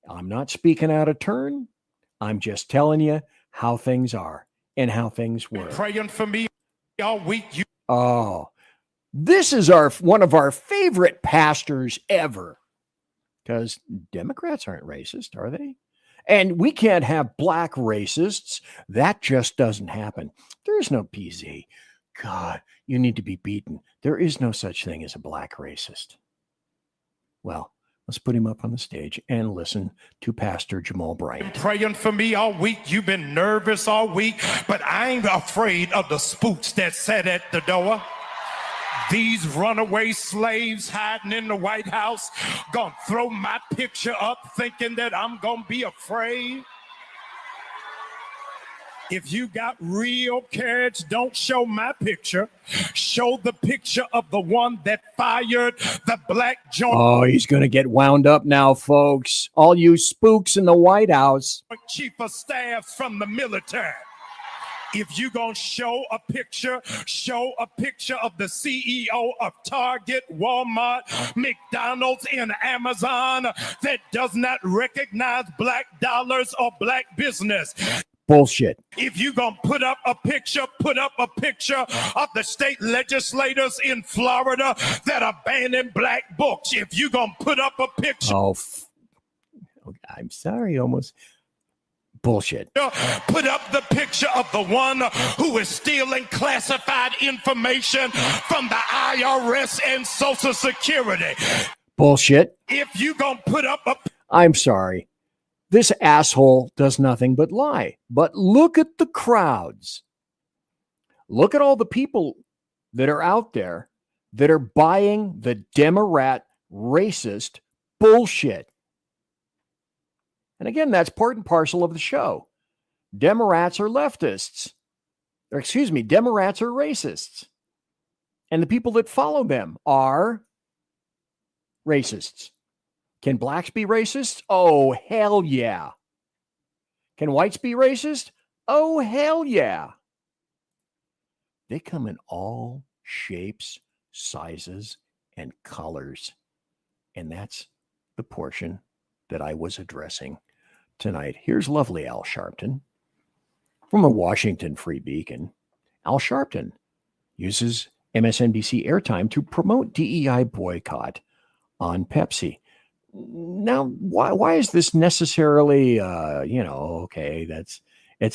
I'm not speaking out of turn. I'm just telling you how things are and how things were. Praying for me all week. Oh, this is one of our favorite pastors ever, because Democrats aren't racist, are they? And we can't have black racists. That just doesn't happen. There is no PZ. God, you need to be beaten. There is no such thing as a black racist. Well, let's put him up on the stage and listen to Pastor Jamal Bryant. Praying for me all week. You've been nervous all week, but I ain't afraid of the spooks that sat at the door. These runaway slaves hiding in the White House gonna throw my picture up thinking that I'm gonna be afraid. If you got real courage, don't show my picture. Show the picture of the one that fired the black joint. Oh, he's going to get wound up now, folks. All you spooks in the White House. Chief of staff from the military. If you gonna show a picture of the CEO of Target, Walmart, McDonald's, and Amazon that does not recognize black dollars or black business. Bullshit. If you gonna put up a picture of the state legislators in Florida that are banning black books. If you gonna put up a picture. I'm sorry, almost. Bullshit. Put up the picture of the one who is stealing classified information from the IRS and Social Security. Bullshit. If you gonna put up a... I'm sorry. This asshole does nothing but lie. But look at the crowds. Look at all the people that are out there that are buying the Demorat racist bullshit. And again, that's part and parcel of the show. Demorats are leftists. Demorats are racists. And the people that follow them are racists. Can blacks be racist? Oh, hell yeah. Can whites be racist? Oh, hell yeah. They come in all shapes, sizes, and colors. And that's the portion that I was addressing tonight. Here's lovely Al Sharpton from the Washington Free Beacon. Al Sharpton uses MSNBC airtime to promote DEI boycott on Pepsi. Now, why is this necessarily, it's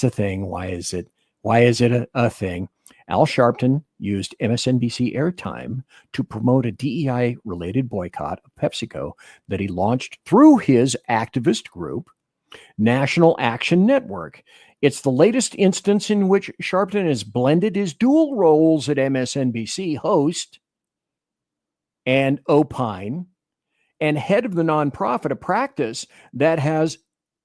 a thing. Why is it a thing? Al Sharpton used MSNBC airtime to promote a DEI-related boycott of PepsiCo that he launched through his activist group, National Action Network. It's the latest instance in which Sharpton has blended his dual roles at MSNBC host and opine and head of the nonprofit, a practice that has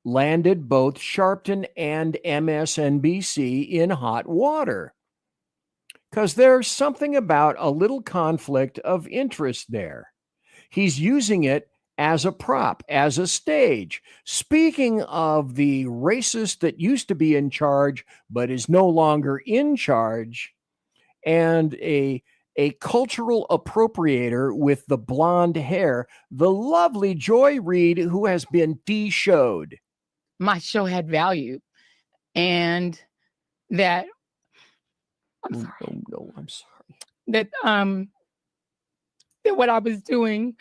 landed both Sharpton and MSNBC in hot water. Because there's something about a little conflict of interest there. He's using it as a prop, as a stage. Speaking of the racist that used to be in charge, but is no longer in charge, and a a cultural appropriator with the blonde hair, the lovely Joy Reid, who has been de-showed. My show had value, and that I'm sorry. That that what I was doing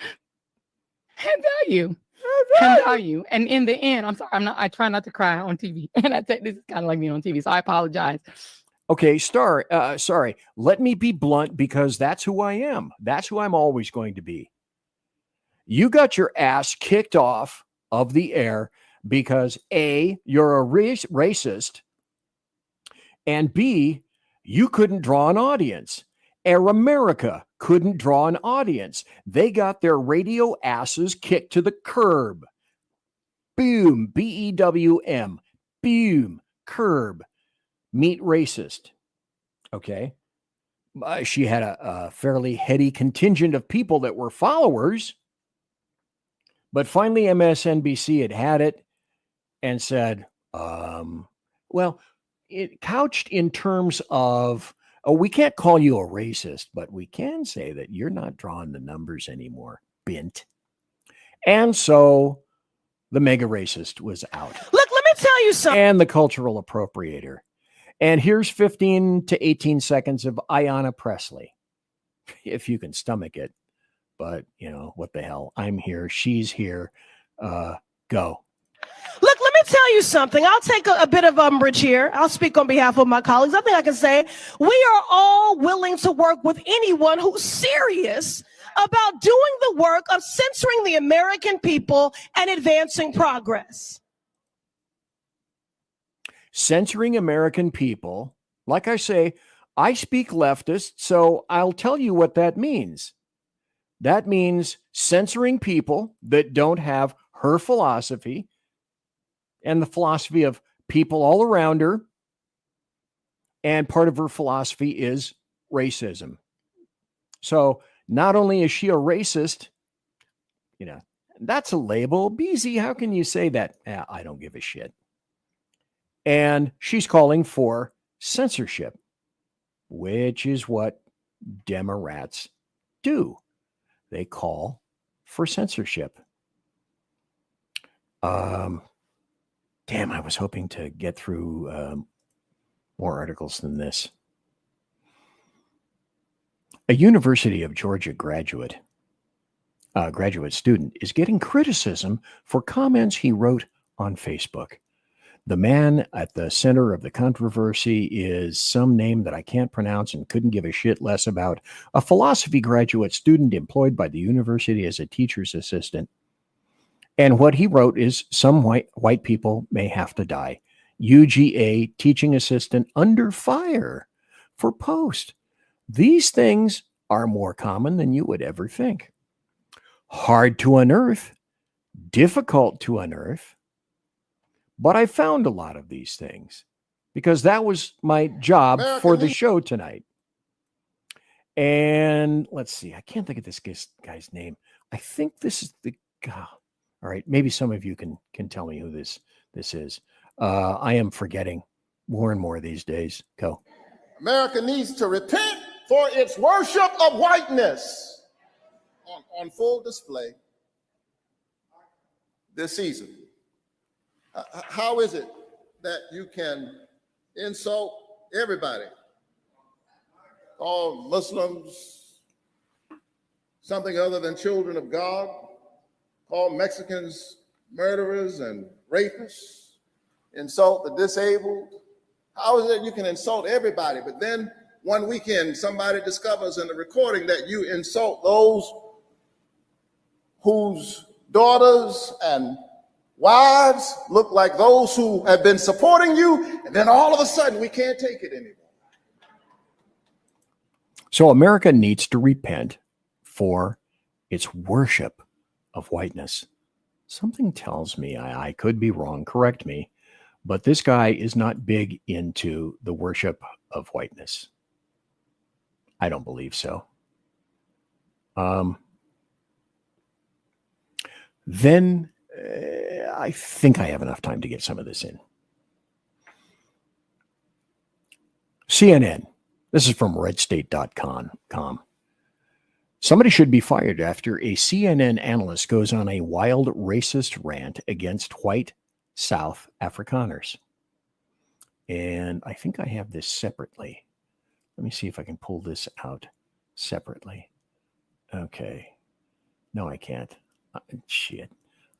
had value. Had value. And in the end, I'm sorry, I try not to cry on TV. And I think this is kind of like me on TV, so I apologize. Okay, sorry. Let me be blunt because that's who I am. That's who I'm always going to be. You got your ass kicked off of the air because A, you're a racist, and B, you couldn't draw an audience. Air America couldn't draw an audience. They got their radio asses kicked to the curb. Boom, BEWM, boom, curb. Meet racist. Okay. She had a fairly heady contingent of people that were followers. But finally, MSNBC had it and said, well, it couched in terms of, oh, we can't call you a racist, but we can say that you're not drawing the numbers anymore, bint. And so the mega racist was out. Look, let me tell you something. And the cultural appropriator. And here's 15 to 18 seconds of Ayanna Pressley, if you can stomach it. But, you know, what the hell? I'm here. She's here. Go. Look, let me tell you something. I'll take a bit of umbrage here. I'll speak on behalf of my colleagues. I think I can say we are all willing to work with anyone who's serious about doing the work of censoring the American people and advancing progress. Censoring American people. Like I say, I speak leftist, so I'll tell you what that means. That means censoring people that don't have her philosophy and the philosophy of people all around her. And part of her philosophy is racism. So not only is she a racist, you know, that's a label. BZ, how can you say that? I don't give a shit. And she's calling for censorship, which is what Demorats do. They call for censorship. Damn, I was hoping to get through more articles than this. A University of Georgia graduate student is getting criticism for comments he wrote on Facebook. The man at the center of the controversy is some name that I can't pronounce and couldn't give a shit less about. A philosophy graduate student employed by the university as a teacher's assistant. And what he wrote is, some white people may have to die. UGA teaching assistant under fire for post. These things are more common than you would ever think. Hard to unearth, difficult to unearth. But I found a lot of these things because that was my job for the show tonight. And let's see, I can't think of this guy's name. I think this is the guy. All right, maybe some of you can tell me who this is. I am forgetting more and more these days. Go. America needs to repent for its worship of whiteness on full display this season. How is it that you can insult everybody? Call Muslims something other than children of God? Call Mexicans murderers and rapists? Insult the disabled? How is it you can insult everybody, but then one weekend somebody discovers in the recording that you insult those whose daughters and wives look like those who have been supporting you, and then all of a sudden we can't take it anymore. So America needs to repent for its worship of whiteness. Something tells me, I could be wrong, correct me, but this guy is not big into the worship of whiteness. I don't believe so. Then I think I have enough time to get some of this in. CNN. This is from redstate.com. Somebody should be fired after a CNN analyst goes on a wild racist rant against white South Afrikaners. And I think I have this separately. Let me see if I can pull this out separately. Okay. No, I can't. Shit.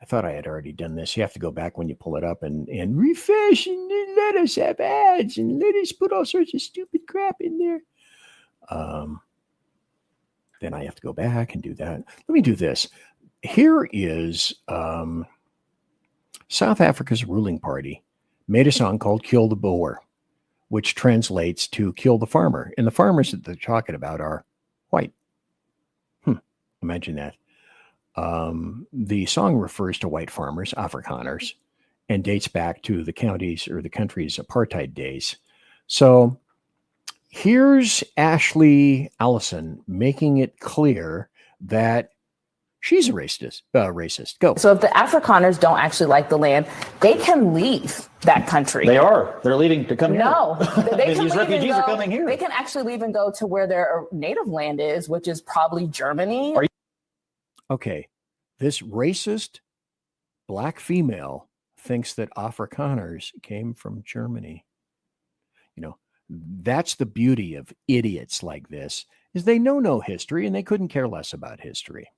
I thought I had already done this. You have to go back when you pull it up and refresh and let us have ads and let us put all sorts of stupid crap in there. Then I have to go back and do that. Let me do this. Here is South Africa's ruling party made a song called Kill the Boer, which translates to kill the farmer. And the farmers that they're talking about are white. Imagine that. The song refers to white farmers, Afrikaners, and dates back to the county's or the country's apartheid days. So here's Ashley Allison making it clear that she's a racist. Go. So if the Afrikaners don't actually like the land, they can leave that country. They are. They're leaving to come here. No, they can These leave refugees and are go, coming here. They can actually leave and go to where their native land is, which is probably Germany. Okay, this racist black female thinks that Afrikaners came from Germany. You know, that's the beauty of idiots like this, is they know no history and they couldn't care less about history.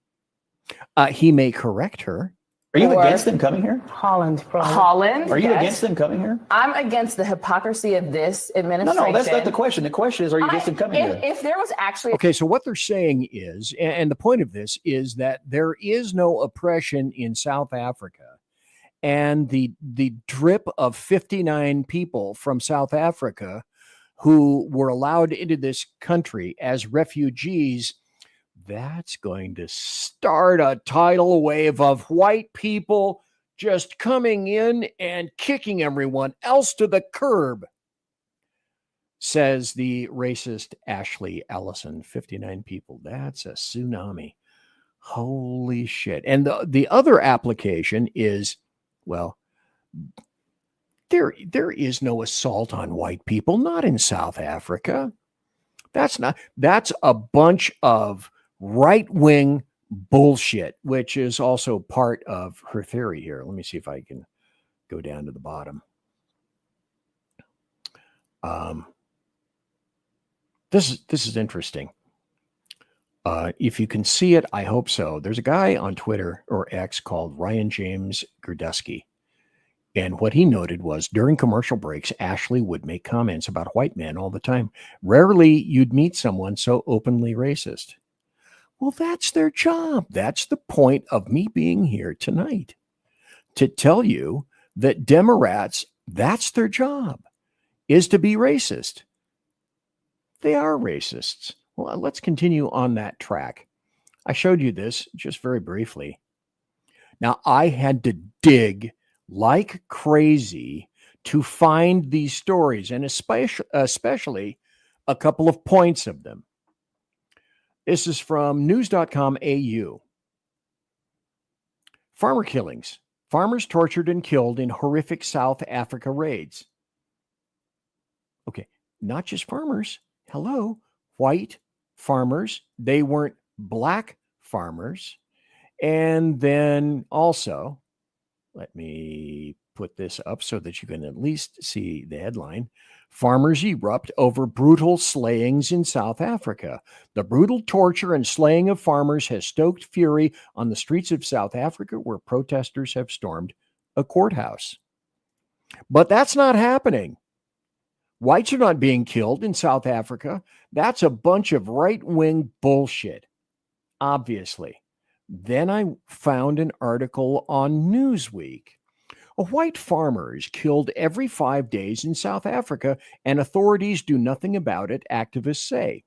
He may correct her. Are you against them coming here? Holland, probably. Holland. Are you yes. against them coming here? I'm against the hypocrisy of this administration. No, that's not the question. The question is, are you against them coming here? If there was actually Okay, so what they're saying is, and the point of this is that there is no oppression in South Africa. And the drip of 59 people from South Africa who were allowed into this country as refugees, that's going to start a tidal wave of white people just coming in and kicking everyone else to the curb, says the racist Ashley Allison. 59 people. That's a tsunami. Holy shit. And the other application is, well, there is no assault on white people, not in South Africa. That's a bunch of right-wing bullshit, which is also part of her theory here. Let me see if I can go down to the bottom. This is interesting. If you can see it, I hope so. There's a guy on Twitter or X called Ryan James Gurdusky. And what he noted was during commercial breaks, Ashley would make comments about white men all the time. Rarely you'd meet someone so openly racist. Well, that's their job. That's the point of me being here tonight, to tell you that Demorats, that's their job, is to be racist. They are racists. Well, let's continue on that track. I showed you this just very briefly. Now, I had to dig like crazy to find these stories, and especially a couple of points of them. This is from news.com.au. Farmer killings. Farmers tortured and killed in horrific South Africa raids. Okay, not just farmers. Hello, white farmers. They weren't black farmers. And then also, let me put this up so that you can at least see the headline. Farmers erupt over brutal slayings in South Africa. The brutal torture and slaying of farmers has stoked fury on the streets of South Africa, where protesters have stormed a courthouse. But that's not happening. Whites are not being killed in South Africa. That's a bunch of right-wing bullshit, obviously. Then I found an article on Newsweek. A white farmer is killed every 5 days in South Africa, and authorities do nothing about it, activists say.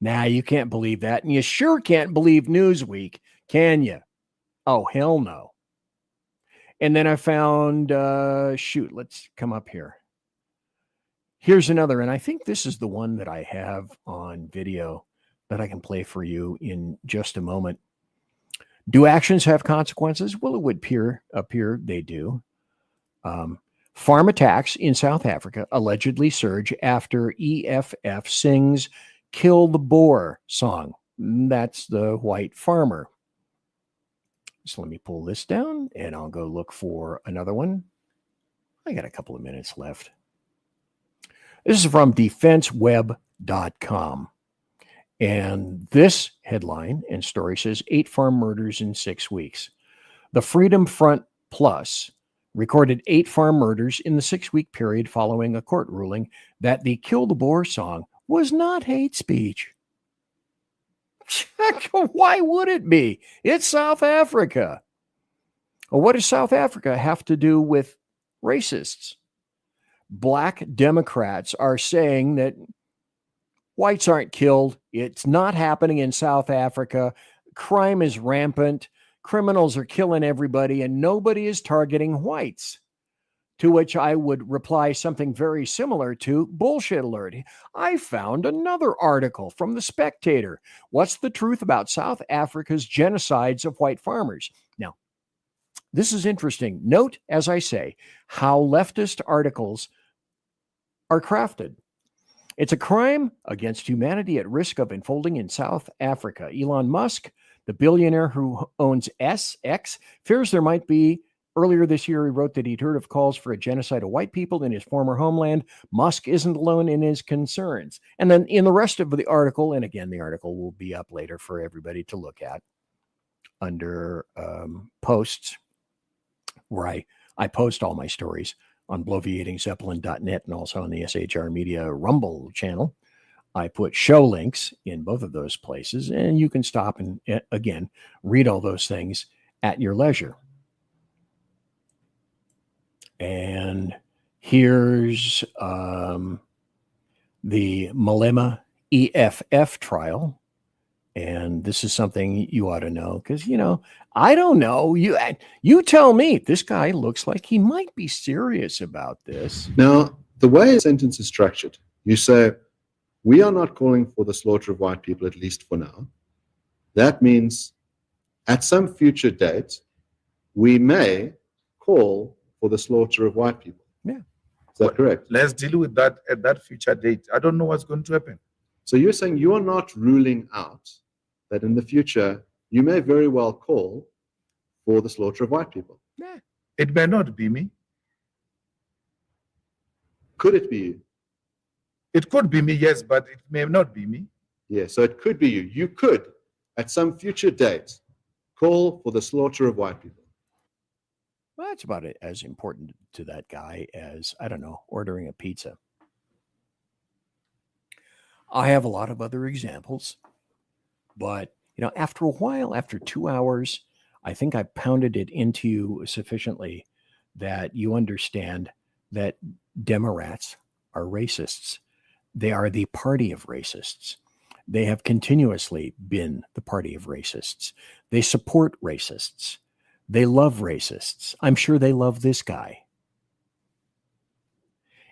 Now, you can't believe that, and you sure can't believe Newsweek, can you? Oh, hell no. And then I found, let's come up here. Here's another, and I think this is the one that I have on video that I can play for you in just a moment. Do actions have consequences? Well, it would appear they do. Farm attacks in South Africa allegedly surge after EFF sings Kill the Boer song. That's the white farmer. So let me pull this down and I'll go look for another one. I got a couple of minutes left. This is from defenseweb.com. And this headline and story says 8 farm murders in 6 weeks. The Freedom Front Plus recorded 8 farm murders in the 6-week period following a court ruling that the Kill the Boer song was not hate speech. Why would it be? It's South Africa. Well, what does South Africa have to do with racists? Black Democrats are saying that whites aren't killed. It's not happening in South Africa. Crime is rampant. Criminals are killing everybody, and nobody is targeting whites. To which I would reply something very similar to bullshit alert. I found another article from The Spectator. What's the truth about South Africa's genocides of white farmers? Now, this is interesting. Note, as I say, how leftist articles are crafted. It's a crime against humanity at risk of unfolding in South Africa. Elon Musk, the billionaire who owns SX, fears there might be. Earlier this year, he wrote that he'd heard of calls for a genocide of white people in his former homeland. Musk isn't alone in his concerns. And then in the rest of the article, and again, the article will be up later for everybody to look at under posts, where I post all my stories on bloviatingzeppelin.net and also on the SHR Media Rumble channel. I put show links in both of those places, and you can stop and, again, read all those things at your leisure. And here's the Malema EFF trial. And this is something you ought to know because, I don't know. You tell me. This guy looks like he might be serious about this. Now, the way a sentence is structured, you say, we are not calling for the slaughter of white people, at least for now. That means at some future date, we may call for the slaughter of white people. Yeah. Is that correct? Let's deal with that at that future date. I don't know what's going to happen. So you're saying you are not ruling out that in the future, you may very well call for the slaughter of white people. Yeah. It may not be me. Could it be you? It could be me, yes, but it may not be me. Yeah, so it could be you. You could, at some future date, call for the slaughter of white people. Well, that's about it, as important to that guy as, I don't know, ordering a pizza. I have a lot of other examples, but, after a while, after 2 hours, I think I pounded it into you sufficiently that you understand that Demorats are racists. They are the party of racists. They have continuously been the party of racists. They support racists. They love racists. I'm sure they love this guy.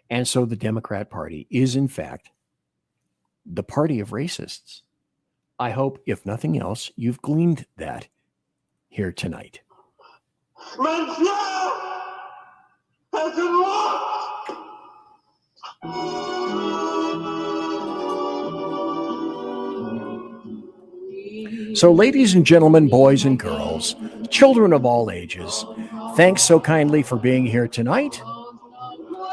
And so the Democrat Party is, in fact, the party of racists. I hope, if nothing else, you've gleaned that here tonight. So, ladies and gentlemen, boys and girls, children of all ages, thanks so kindly for being here tonight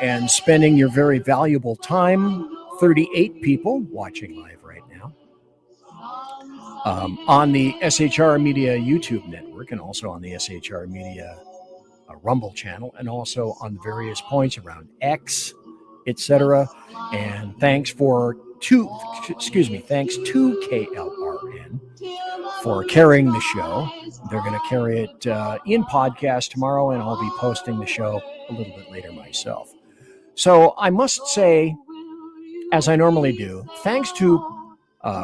and spending your very valuable time. 38 people watching live right now on the SHR Media YouTube network and also on the SHR Media Rumble channel and also on the various points around X, etc. And thanks to KLRN for carrying the show. They're going to carry it in podcast tomorrow, and I'll be posting the show a little bit later myself. So I must say, as I normally do, thanks to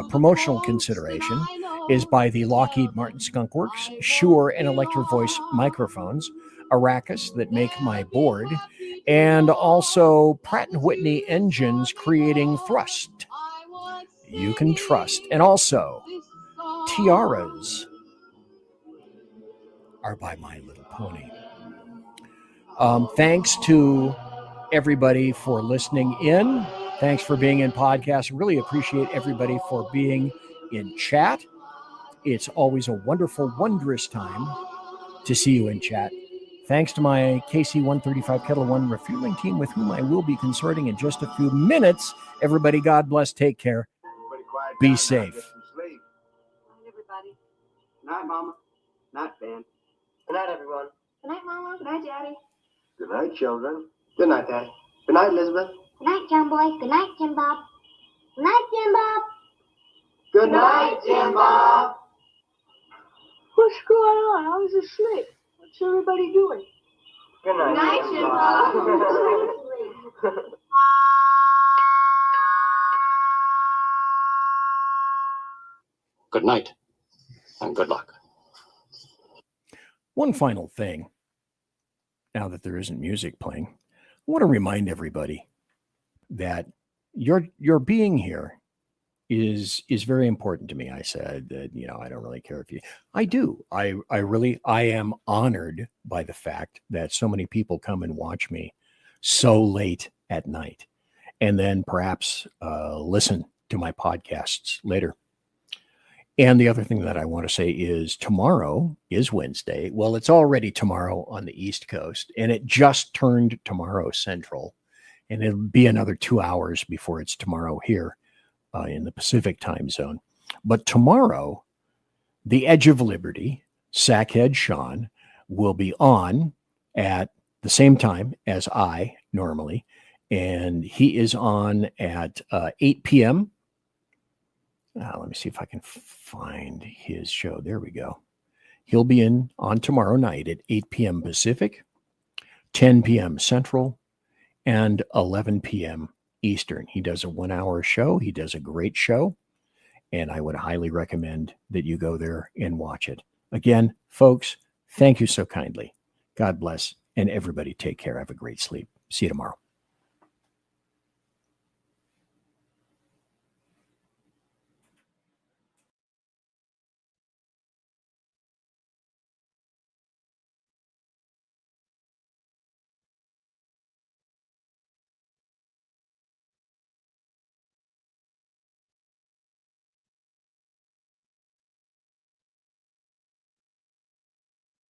promotional consideration is by the Lockheed Martin Skunk Works, Shure and Electro Voice microphones, Arrakis that make my board, and also Pratt & Whitney engines creating thrust you can trust. And also, tiaras are by My Little Pony. Thanks to everybody for listening in. Thanks for being in podcast. Really appreciate everybody for being in chat. It's always a wonderful, wondrous time to see you in chat. Thanks to my KC-135 Kettle One refueling team with whom I will be consorting in just a few minutes. Everybody, God bless. Take care. Be safe. Good night, everybody. Good night, Mama. Good night, Ben. Good night, everyone. Good night, Mama. Good night, Daddy. Good night, children. Good night, Daddy. Good night, Elizabeth. Good night, John Boy. Good night, Jim Bob. Good night, Jim Bob. Good night, Jim Bob. What's going on? I was asleep. What's everybody doing? Good night, Jim Bob. Good night and good luck. One final thing, now that there isn't music playing, I want to remind everybody that your being here is very important to me. I said that, I don't really care if you, I do. I am honored by the fact that so many people come and watch me so late at night and then perhaps listen to my podcasts later. And the other thing that I want to say is tomorrow is Wednesday. Well, it's already tomorrow on the East Coast, and it just turned tomorrow Central, and it'll be another 2 hours before it's tomorrow here in the Pacific time zone. But tomorrow, the Edge of Liberty, Sackhead Sean, will be on at the same time as I normally, and he is on at 8 p.m. Let me see if I can find his show. There we go. He'll be on tomorrow night at 8 p.m. Pacific, 10 p.m. Central, and 11 p.m. Eastern. He does a 1 hour show. He does a great show, and I would highly recommend that you go there and watch it. Again, folks, thank you so kindly. God bless, and everybody take care. Have a great sleep. See you tomorrow.